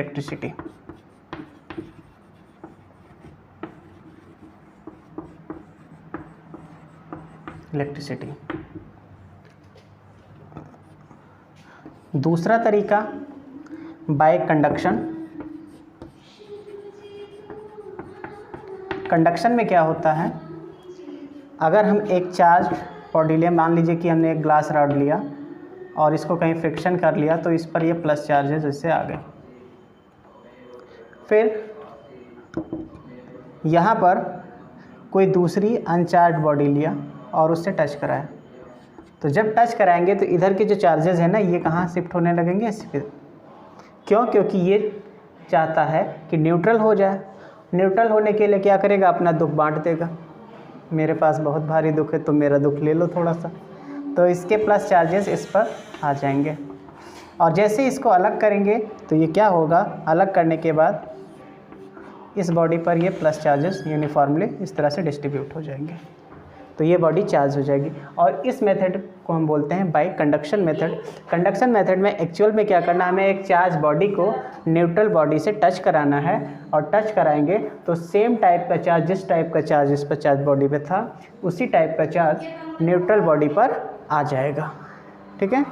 इलेक्ट्रिसिटी। दूसरा तरीका बाय कंडक्शन। कंडक्शन में क्या होता है, अगर हम एक चार्ज बॉडी लिया, मान लीजिए कि हमने एक ग्लास रॉड लिया और इसको कहीं फ्रिक्शन कर लिया तो इस पर ये प्लस चार्ज है जिससे आ गए। फिर यहाँ पर कोई दूसरी अनचार्ज बॉडी लिया और उससे टच कराया, तो जब टच कराएंगे तो इधर के जो चार्जेस हैं ना ये कहाँ शिफ्ट होने लगेंगे, इस पर। क्यों? क्योंकि ये चाहता है कि न्यूट्रल हो जाए। न्यूट्रल होने के लिए क्या करेगा, अपना दुख बांट देगा। मेरे पास बहुत भारी दुख है तो मेरा दुख ले लो थोड़ा सा, तो इसके प्लस चार्जेस इस पर आ जाएंगे। और जैसे इसको अलग करेंगे तो ये क्या होगा, अलग करने के बाद इस बॉडी पर ये प्लस चार्जेस यूनिफॉर्मली इस तरह से डिस्ट्रीब्यूट हो जाएंगे, तो ये बॉडी चार्ज हो जाएगी। और इस मेथड को हम बोलते हैं bye conduction method. Conduction method में एक्चुअल में क्या करना, हमें एक चार्ज बॉडी को न्यूट्रल बॉडी से टच कराना है, और टच कराएंगे तो सेम टाइप का चार्ज, जिस टाइप का चार्ज इस पर चार्ज बॉडी पे था उसी टाइप का चार्ज न्यूट्रल बॉडी पर आ जाएगा। ठीक है।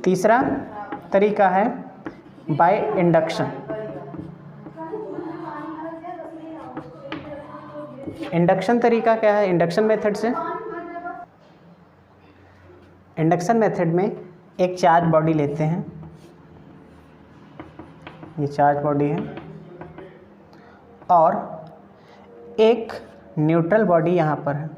तीसरा तरीका है बाय इंडक्शन। इंडक्शन तरीका क्या है, इंडक्शन मेथड से, इंडक्शन मेथड में एक चार्ज बॉडी लेते हैं, ये चार्ज बॉडी है, और एक न्यूट्रल बॉडी यहाँ पर है।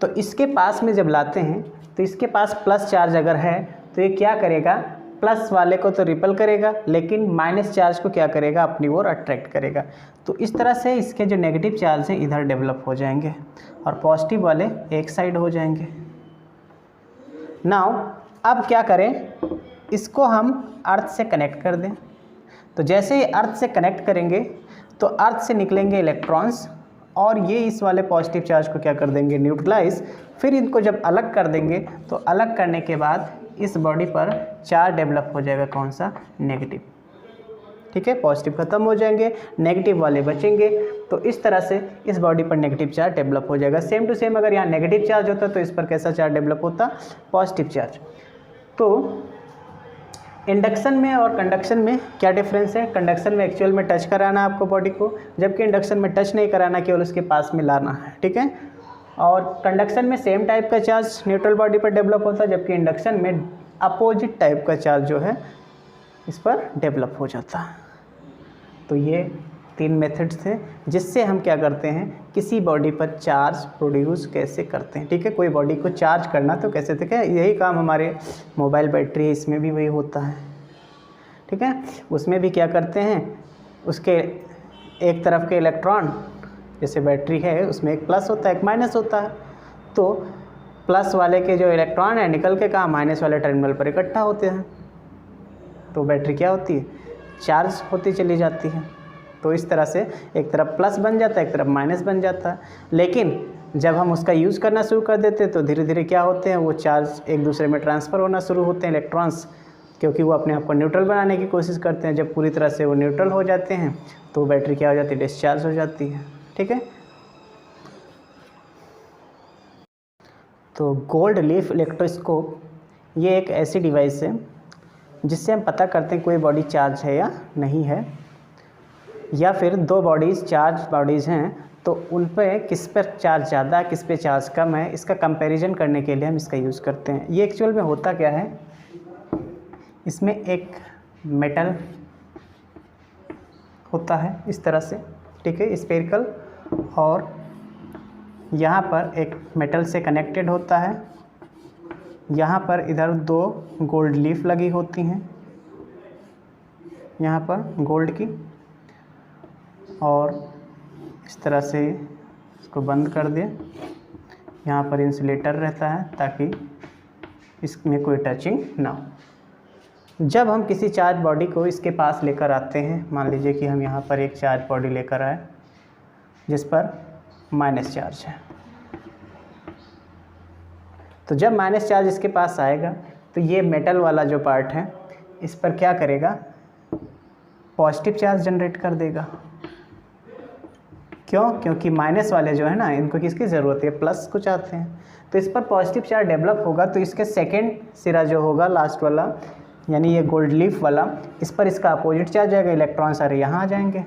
तो इसके पास में जब लाते हैं तो इसके पास प्लस चार्ज अगर है तो ये क्या करेगा, प्लस वाले को तो रिपल करेगा, लेकिन माइनस चार्ज को क्या करेगा, अपनी ओर अट्रैक्ट करेगा। तो इस तरह से इसके जो नेगेटिव चार्ज हैं इधर डेवलप हो जाएंगे और पॉजिटिव वाले एक साइड हो जाएंगे। नाउ अब क्या करें, इसको हम अर्थ से कनेक्ट कर दें। तो जैसे ही अर्थ से कनेक्ट करेंगे तो अर्थ से निकलेंगे इलेक्ट्रॉन्स, और ये इस वाले पॉजिटिव चार्ज को क्या कर देंगे, न्यूट्रलाइज। फिर इनको जब अलग कर देंगे तो अलग करने के बाद इस बॉडी पर चार्ज डेवलप हो जाएगा, कौन सा, नेगेटिव। ठीक है, पॉजिटिव खत्म हो जाएंगे, नेगेटिव वाले बचेंगे। तो इस तरह से इस बॉडी पर नेगेटिव चार्ज डेवलप हो जाएगा। सेम टू सेम अगर यहाँ नेगेटिव चार्ज होता तो इस पर कैसा चार्ज डेवलप होता, पॉजिटिव चार्ज। तो इंडक्शन में और कंडक्शन में क्या डिफरेंस है, कंडक्शन में एक्चुअल में टच कराना है आपको बॉडी को, जबकि इंडक्शन में टच नहीं कराना, केवल उसके पास में लाना है। ठीक है। और कंडक्शन में सेम टाइप का चार्ज न्यूट्रल बॉडी पर डेवलप होता है, जबकि इंडक्शन में अपोजिट टाइप का चार्ज जो है इस पर डेवलप हो जाता है। तो ये 3 मेथड्स थे जिससे हम क्या करते हैं, किसी बॉडी पर चार्ज प्रोड्यूस कैसे करते हैं। ठीक है, कोई बॉडी को चार्ज करना तो कैसे, ठीक है, यही काम हमारे मोबाइल बैटरी, इसमें भी वही होता है। ठीक है, उसमें भी क्या करते हैं, उसके एक तरफ के इलेक्ट्रॉन, जैसे बैटरी है उसमें एक प्लस होता है एक माइनस होता है, तो प्लस वाले के जो इलेक्ट्रॉन है निकल के कहाँ, माइनस वाले टर्मिनल पर इकट्ठा होते हैं, तो बैटरी क्या होती है, चार्ज होती चली जाती है। तो इस तरह से एक तरफ प्लस बन जाता है, एक तरफ माइनस बन जाता है। लेकिन जब हम उसका यूज़ करना शुरू कर देते हैं तो धीरे धीरे क्या होते हैं, वो चार्ज एक दूसरे में ट्रांसफ़र होना शुरू होते हैं, इलेक्ट्रॉन्स, क्योंकि वो अपने आप को न्यूट्रल बनाने की कोशिश करते हैं। जब पूरी तरह से वो न्यूट्रल हो जाते हैं तो बैटरी क्या हो जाती है, डिस्चार्ज हो जाती है। ठीक है, तो गोल्ड लीफ इलेक्ट्रोस्कोप ये एक ऐसी डिवाइस है जिससे हम पता करते हैं कोई बॉडी चार्ज है या नहीं है, या फिर दो बॉडीज़ चार्ज बॉडीज़ हैं तो उन पे किस पर चार्ज ज़्यादा है, किस पे चार्ज कम है, इसका कंपैरिजन करने के लिए हम इसका यूज़ करते हैं। ये एक्चुअल में होता क्या है, इसमें एक मेटल होता है इस तरह से, ठीक है, स्फेरिकल, और यहाँ पर एक मेटल से कनेक्टेड होता है, यहाँ पर इधर दो गोल्ड लीफ लगी होती हैं, यहाँ पर गोल्ड की, और इस तरह से इसको बंद कर दें। यहाँ पर इंसुलेटर रहता है ताकि इसमें कोई टचिंग ना हो। जब हम किसी चार्ज बॉडी को इसके पास लेकर आते हैं, मान लीजिए कि हम यहाँ पर एक चार्ज बॉडी लेकर आए जिस पर माइनस चार्ज है, तो जब माइनस चार्ज इसके पास आएगा तो ये मेटल वाला जो पार्ट है इस पर क्या करेगा, पॉजिटिव चार्ज जनरेट कर देगा। क्यों? क्योंकि माइनस वाले जो है ना, इनको किसकी ज़रूरत है, प्लस को चाहते हैं, तो इस पर पॉजिटिव चार्ज डेवलप होगा। तो इसके सेकेंड सिरा जो होगा, लास्ट वाला, यानी ये गोल्ड लीफ वाला, इस पर इसका अपोजिट चार्ज आएगा, इलेक्ट्रॉन सारे यहाँ आ जाएंगे।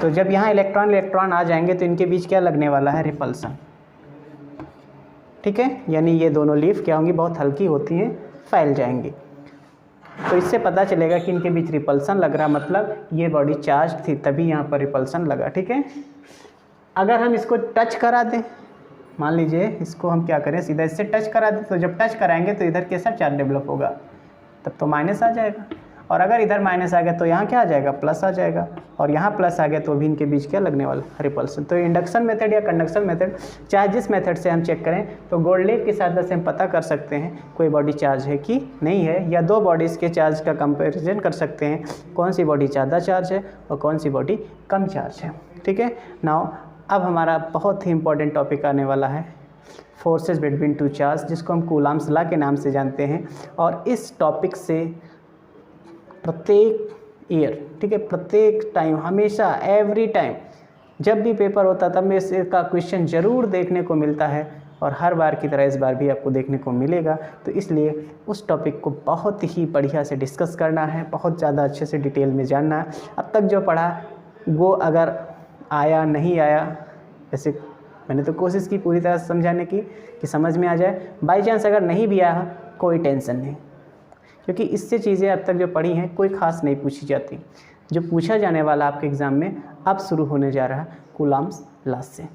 तो जब यहाँ इलेक्ट्रॉन आ जाएंगे तो इनके बीच क्या लगने वाला है, रिपल्सन। ठीक है, यानी ये दोनों लीफ क्या होंगी, बहुत हल्की होती हैं, फैल जाएंगी। तो इससे पता चलेगा कि इनके बीच रिपल्सन लग रहा, मतलब ये बॉडी चार्ज थी तभी यहाँ पर रिपल्सन लगा। ठीक है, अगर हम इसको टच करा दें, मान लीजिए इसको हम क्या करें, सीधा इससे टच करा दें, तो जब टच कराएंगे तो इधर कैसा चार्ज डेवलप होगा, तब तो माइनस आ जाएगा। और अगर इधर माइनस आ गया तो यहाँ क्या आ जाएगा, प्लस आ जाएगा, और यहाँ प्लस आ गया तो भी इनके बीच क्या लगने वाला, रिपल्सन। तो इंडक्शन मेथड या कंडक्शन मेथड, चाहे जिस मेथड से हम चेक करें, तो गोल्ड लीफ की सहायता से हम पता कर सकते हैं कोई बॉडी चार्ज है कि नहीं है, या दो बॉडीज़ के चार्ज का कंपैरिजन कर सकते हैं, कौन सी बॉडी ज़्यादा चार्ज है और कौन सी बॉडी कम चार्ज है। ठीक है, नाउ अब हमारा बहुत ही इंपॉर्टेंट टॉपिक आने वाला है, फोर्सेस बिटवीन टू चार्ज, जिसको हम कूलम्ब्स लॉ के नाम से जानते हैं। और इस टॉपिक से प्रत्येक ईयर, ठीक है, प्रत्येक टाइम, हमेशा, एवरी टाइम जब भी पेपर होता तब में इसका क्वेश्चन ज़रूर देखने को मिलता है, और हर बार की तरह इस बार भी आपको देखने को मिलेगा। तो इसलिए उस टॉपिक को बहुत ही बढ़िया से डिस्कस करना है, बहुत ज़्यादा अच्छे से डिटेल में जानना है। अब तक जो पढ़ा वो अगर आया नहीं आया, वैसे मैंने तो कोशिश की पूरी तरह से समझाने की कि समझ में आ जाए। बाई चांस अगर नहीं भी आया कोई टेंशन नहीं, क्योंकि इससे चीज़ें अब तक जो पढ़ी हैं कोई ख़ास नहीं पूछी जाती। जो पूछा जाने वाला आपके एग्ज़ाम में अब शुरू होने जा रहा है कूलम्ब्स लॉ से।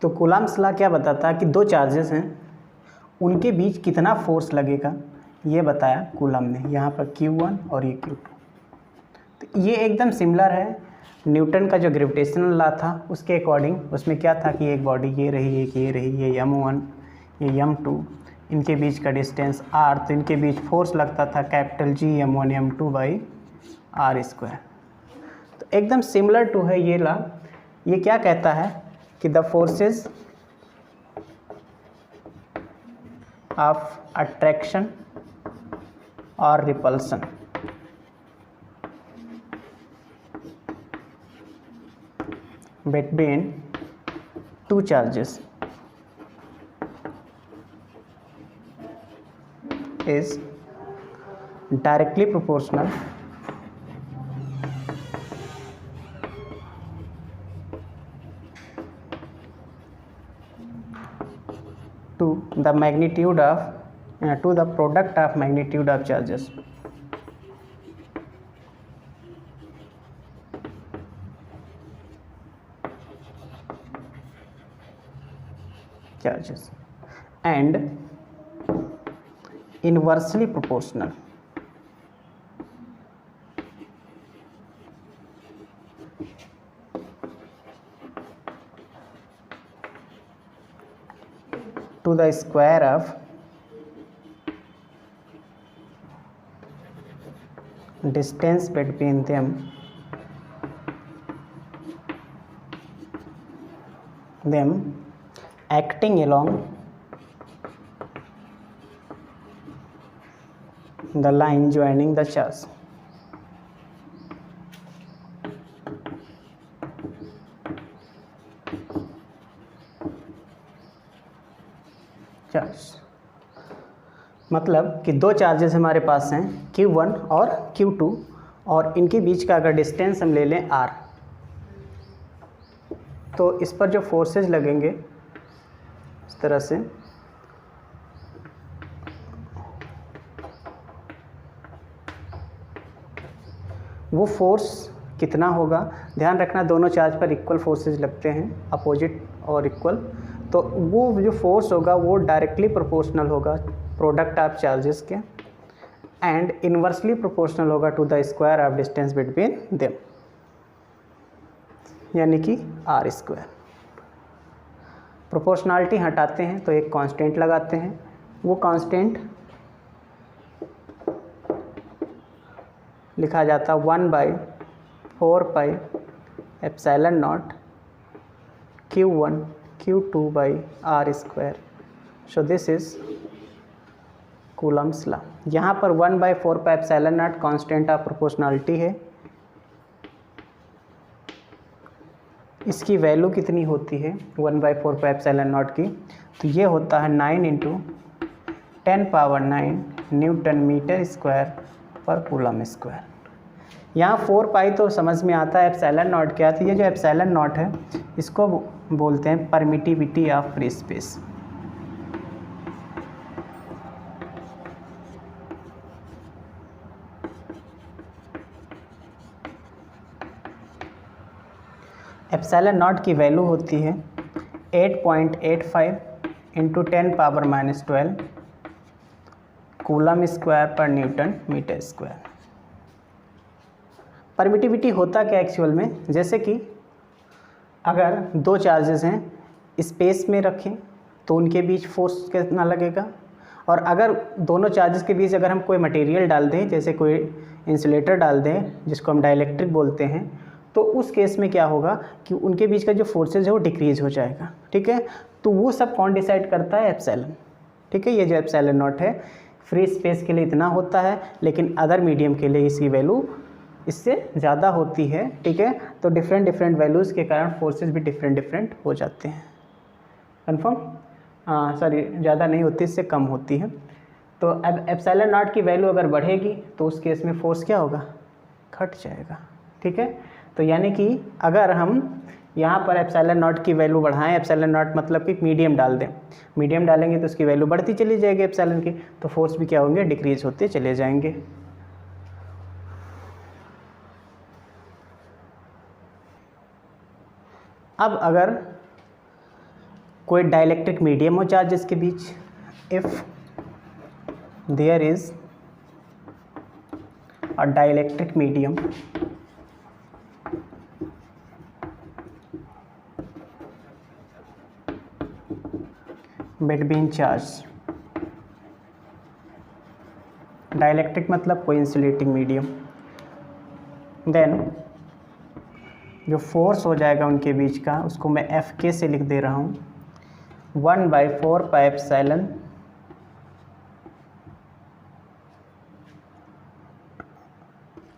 तो कूलम्ब्स लॉ क्या बताता है कि दो चार्जेस हैं, उनके बीच कितना फोर्स लगेगा, ये बताया कूलम्ब ने। यहाँ पर Q1 और ये Q2। तो ये एकदम सिमिलर है न्यूटन का जो ग्रेविटेशनल लॉ था उसके अकॉर्डिंग। उसमें क्या था कि एक बॉडी ये रही, एक ये रही, ये m1, ये m2, इनके बीच का डिस्टेंस r, तो इनके बीच फोर्स लगता था capital G m1 m2 by r square. तो एकदम सिमिलर टू है ये लॉ। ये क्या कहता है कि द फोर्सेस ऑफ अट्रैक्शन और repulsion between two charges is directly proportional to the magnitude of to the product of magnitude of charges. Charges and inversely proportional to the square of distance between them acting along the line joining the charge. मतलब कि दो charges हमारे पास हैं Q1 और Q2 और इनके बीच का अगर डिस्टेंस हम ले लें R, तो इस पर जो फोर्सेस लगेंगे इस तरह से, वो फोर्स कितना होगा, ध्यान रखना दोनों चार्ज पर इक्वल फोर्सेस लगते हैं, अपोजिट और इक्वल, तो वो जो फोर्स होगा वो डायरेक्टली प्रोपोर्शनल होगा प्रोडक्ट ऑफ चार्जेस के एंड इन्वर्सली प्रोपोर्शनल होगा to the square of distance between them, यानी कि आर स्क्वायर। प्रोपोर्शनलिटी हटाते हैं तो एक कांस्टेंट लगाते हैं, वो कांस्टेंट लिखा जाता 1/4 epsilon not Q1 Q2 by R square. So this is Coulomb's law. यहाँ पर 1/4 epsilon not constant of proportionality है, इसकी वैल्यू कितनी होती है 1/4 एप्सिलॉन नॉट की, तो ये होता है 9 × 10⁻⁹ न्यूटन मीटर स्क्वायर पर कूलम स्क्वायर। यहाँ 4 तो समझ में आता है एप्सिलॉन नॉट क्या है, ये जो एप्सिलॉन नॉट है इसको बोलते हैं permittivity of free space. Epsilon not की वैल्यू होती है 8.85 × 10⁻⁻12 कूलम स्क्वायर पर न्यूटन मीटर स्क्वायर। परमिटिविटी होता क्या एक्चुअल में, जैसे कि अगर दो चार्जेस हैं स्पेस में रखें तो उनके बीच फोर्स कितना लगेगा, और अगर दोनों चार्जेस के बीच अगर हम कोई मटेरियल डाल दें, जैसे कोई इंसुलेटर डाल दें जिसको हम डाइलेक्ट्रिक बोलते हैं, तो उस केस में क्या होगा कि उनके बीच का जो फोर्सेज है वो डिक्रीज हो जाएगा। ठीक है, तो वो सब कौन डिसाइड करता है, एप्सिलॉन। ठीक है, ये जो एप्सिलॉन नॉट है फ्री स्पेस के लिए इतना होता है, लेकिन अदर मीडियम के लिए इसकी वैल्यू इससे ज़्यादा होती है। ठीक है, तो डिफरेंट वैल्यूज़ के कारण फोर्सेस भी डिफरेंट हो जाते हैं। कन्फर्म? सॉरी, ज़्यादा नहीं होती, इससे कम होती है। तो अब एप्सिलॉन नॉट की वैल्यू अगर बढ़ेगी तो उस केस में फोर्स क्या होगा, घट जाएगा। ठीक है, तो यानी कि अगर हम यहाँ पर एप्सिलॉन नॉट की वैल्यू बढ़ाएं, एप्सिलॉन नॉट मतलब कि मीडियम डाल दें, मीडियम डालेंगे तो उसकी वैल्यू बढ़ती चली जाएगी एप्सिलॉन की, तो फोर्स भी क्या होंगे, डिक्रीज होते चले जाएंगे। अब अगर कोई डाइलेक्ट्रिक मीडियम हो चार्जेस के बीच, if there is a dielectric medium between charge, dielectric मतलब कोई इंसुलेटिंग मीडियम, देन जो फोर्स हो जाएगा उनके बीच का उसको मैं Fk से लिख दे रहा हूँ 1/4 epsilon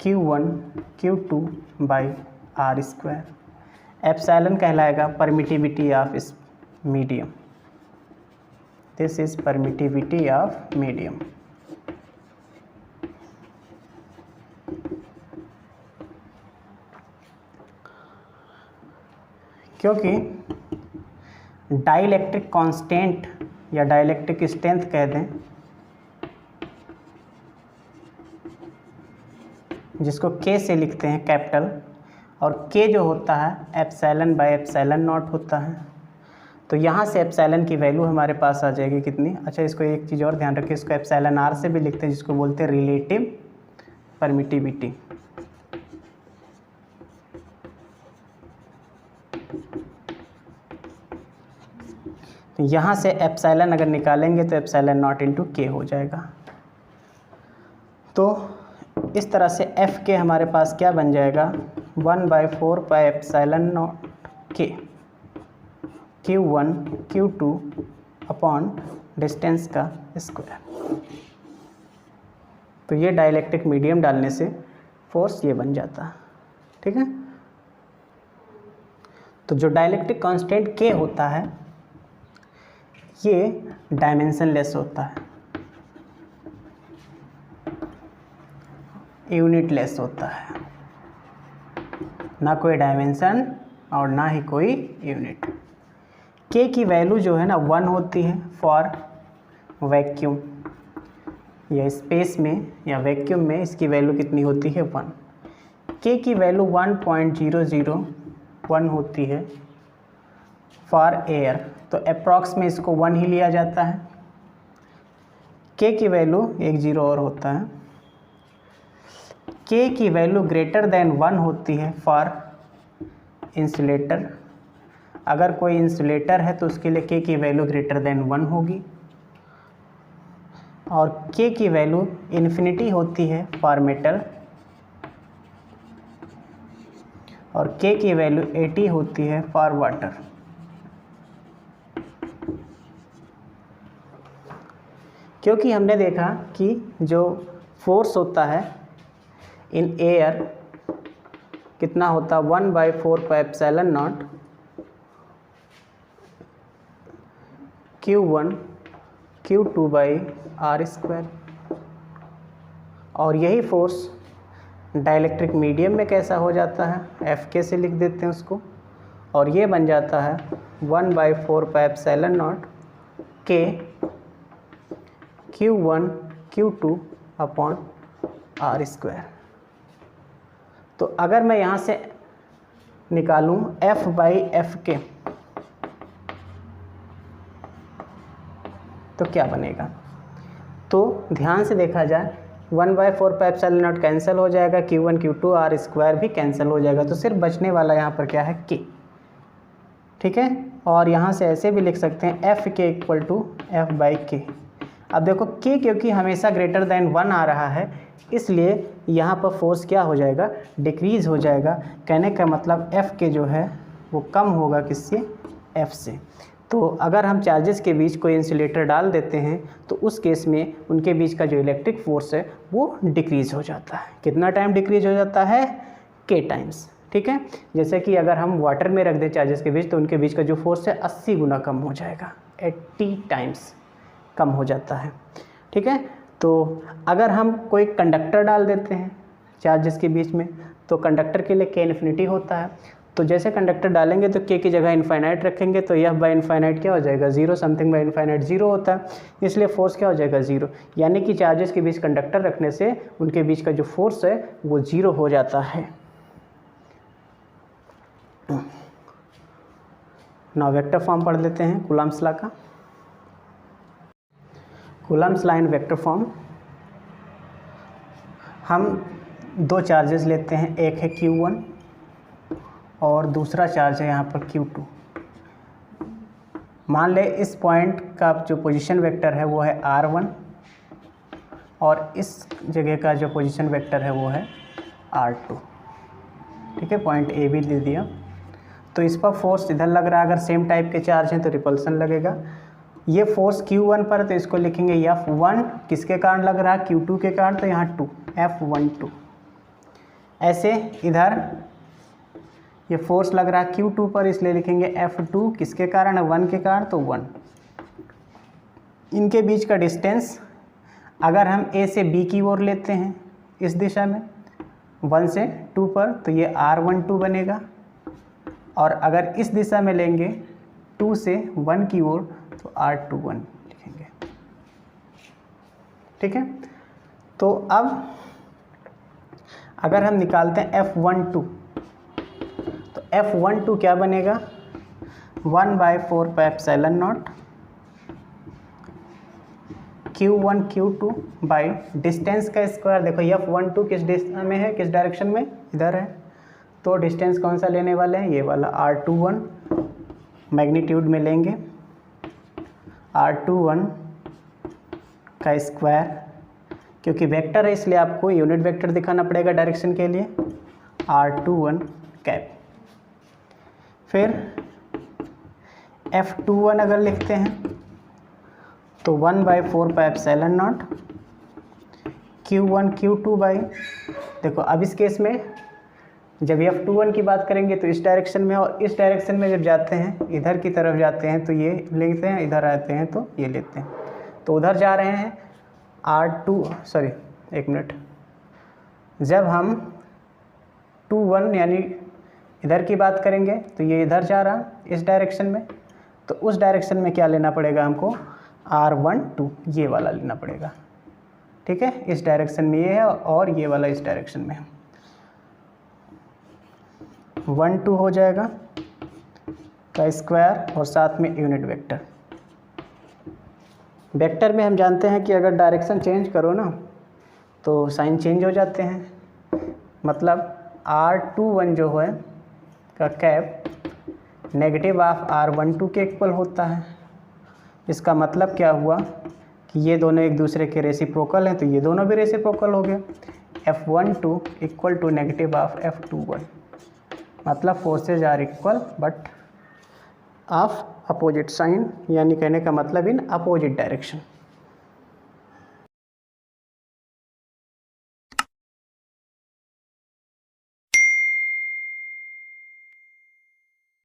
Q1 Q2 by R square. Epsilon कहलाएगा परमिटिविटी ऑफ इस medium, this is permittivity of medium. क्योंकि डाइलेक्ट्रिक कांस्टेंट या डाइलेक्ट्रिक स्ट्रेंथ कह दें, जिसको K से लिखते हैं कैपिटल, और K जो होता है एप्सिलॉन बाय एप्सिलॉन नॉट होता है। तो यहाँ से एप्सिलॉन की वैल्यू हमारे पास आ जाएगी कितनी। अच्छा, इसको एक चीज़ और ध्यान रखिए, इसको एप्सिलॉन R से भी लिखते हैं, जिसको बोलते हैं रिलेटिव परमिटिविटी। तो यहाँ से एप्सिलॉन अगर निकालेंगे तो एप्सिलॉन नॉट इंटू K हो जाएगा। तो इस तरह से एफ के हमारे पास क्या बन जाएगा 1/4πε0 के Q1 Q2 अपॉन डिस्टेंस का स्क्वायर। तो ये डाइलेक्ट्रिक मीडियम डालने से फोर्स ये बन जाता है। ठीक है, तो जो डाइलेक्ट्रिक कांस्टेंट K होता है ये डायमेंशनलेस होता है, यूनिटलेस होता है, ना कोई डायमेंशन और ना ही कोई यूनिट। K की वैल्यू जो है ना 1 होती है फॉर वैक्यूम या स्पेस में या वैक्यूम में इसकी वैल्यू कितनी होती है 1। K की वैल्यू 1.001 होती है फॉर एयर, तो अप्रॉक्स में इसको 1 ही लिया जाता है। K की वैल्यू एक जीरो और होता है। K की वैल्यू ग्रेटर देन 1 होती है फॉर इंसुलेटर। अगर कोई इंसुलेटर है तो उसके लिए K की वैल्यू ग्रेटर देन 1 होगी। और K की वैल्यू इन्फिनिटी होती है फॉर मेटल, और K की वैल्यू 80 होती है फॉर वाटर। क्योंकि हमने देखा कि जो फोर्स होता है इन एयर कितना होता है 1/4πε0 Q1 Q2/r²। और यही फोर्स डाइलेक्ट्रिक मीडियम में कैसा हो जाता है, Fk से लिख देते हैं उसको, और ये बन जाता है 1/4πε0 K Q1 Q2 upon r²। तो अगर मैं यहाँ से निकालूँ F/Fk तो क्या बनेगा, तो ध्यान से देखा जाए 1/4πε0 कैंसिल हो जाएगा, Q1 Q2 r² भी कैंसिल हो जाएगा, तो सिर्फ बचने वाला यहाँ पर क्या है K। ठीक है, और यहाँ से ऐसे भी लिख सकते हैं Fk = F/K। अब देखो K क्योंकि हमेशा ग्रेटर देन 1 आ रहा है, इसलिए यहाँ पर फोर्स क्या हो जाएगा, डिक्रीज़ हो जाएगा। कहने का मतलब Fk जो है वो कम होगा किससे, F से। तो अगर हम चार्जेस के बीच कोई इंसुलेटर डाल देते हैं तो उस केस में उनके बीच का जो इलेक्ट्रिक फोर्स है वो डिक्रीज़ हो जाता है। कितना टाइम डिक्रीज़ हो जाता है, K टाइम्स। ठीक है, जैसे कि अगर हम वाटर में रख दें चार्जेस के बीच तो उनके बीच का जो फोर्स है 80 गुना कम हो जाएगा, 80 टाइम्स कम हो जाता है। ठीक है, तो अगर हम कोई कंडक्टर डाल देते हैं चार्जेस के बीच में तो कंडक्टर के लिए K इन्फिनिटी होता है। तो जैसे कंडक्टर डालेंगे तो K की जगह इनफाइनाइट रखेंगे तो F/इनफाइनाइट क्या हो जाएगा, 0, समथिंग बाय इनफाइनाइट 0 होता है, इसलिए फोर्स क्या हो जाएगा 0। यानी कि चार्जेस के बीच कंडक्टर रखने से उनके बीच का जो फोर्स है वो 0 हो जाता है। नाउ वेक्टर फॉर्म पढ़ लेते हैं कूलम्ब्स लॉ का। Coulomb's law in vector form, हम दो चार्जेस लेते हैं, एक है Q1 और दूसरा चार्ज है यहाँ पर Q2। मान ले इस पॉइंट का जो पोजीशन वेक्टर है वो है R1 और इस जगह का जो पोजीशन वेक्टर है वो है R2। ठीक है, पॉइंट A भी दे दिया। तो इस पर फोर्स इधर लग रहा है, अगर सेम टाइप के चार्ज हैं तो रिपल्सन लगेगा। ये फोर्स Q1 पर, तो इसको लिखेंगे F1 किसके कारण लग रहा है, Q2 के कारण, तो यहाँ 2 F12। ऐसे इधर ये फोर्स लग रहा है Q2 पर, इसलिए लिखेंगे F2 किसके कारण है, 1 के कारण, तो 1। इनके बीच का डिस्टेंस अगर हम A से B की ओर लेते हैं इस दिशा में 1 से 2 पर तो ये R12 बनेगा, और अगर इस दिशा में लेंगे 2 से 1 की ओर तो R21 लिखेंगे। ठीक है, तो अब अगर हम निकालते हैं F12 तो F12 क्या बनेगा, 1/4πε0 Q1 Q2 बाई डिस्टेंस का स्क्वायर। देखो F12 किस दिशा में है, किस डायरेक्शन में, इधर है, तो डिस्टेंस कौन सा लेने वाले हैं, ये वाला R21 मैग्नीट्यूड में लेंगे, R21 का स्क्वायर क्योंकि वेक्टर है इसलिए आपको यूनिट वेक्टर दिखाना पड़ेगा डायरेक्शन के लिए, R21 कैप। फिर F21 अगर लिखते हैं तो 1/4 pi epsilon not Q1 Q2 by, देखो अब इस केस में जब F21 की बात करेंगे तो इस डायरेक्शन में, और इस डायरेक्शन में जब जाते हैं इधर की तरफ जाते हैं तो ये लेते हैं, इधर आते हैं तो ये लेते हैं। तो उधर जा रहे हैं एक मिनट, जब हम 21 यानी इधर की बात करेंगे तो ये इधर जा रहा इस डायरेक्शन में, तो उस डायरेक्शन में क्या लेना पड़ेगा हमको, R12 ये वाला लेना पड़ेगा। ठीक है, इस डायरेक्शन में ये है और ये वाला इस डायरेक्शन में है। 1/2 हो जाएगा का स्क्वायर और साथ में यूनिट वेक्टर। वेक्टर में हम जानते हैं कि अगर डायरेक्शन चेंज करो ना तो साइन चेंज हो जाते हैं। मतलब R21 जो है का कैप नेगेटिव ऑफ R12 के इक्वल होता है। इसका मतलब क्या हुआ कि ये दोनों एक दूसरे के रेसिप्रोकल हैं, तो ये दोनों भी रेसिप्रोकल हो गए। F12 equal to negative of F21, मतलब forces are equal but of opposite sign, यानी कहने का मतलब इन अपोजिट डायरेक्शन।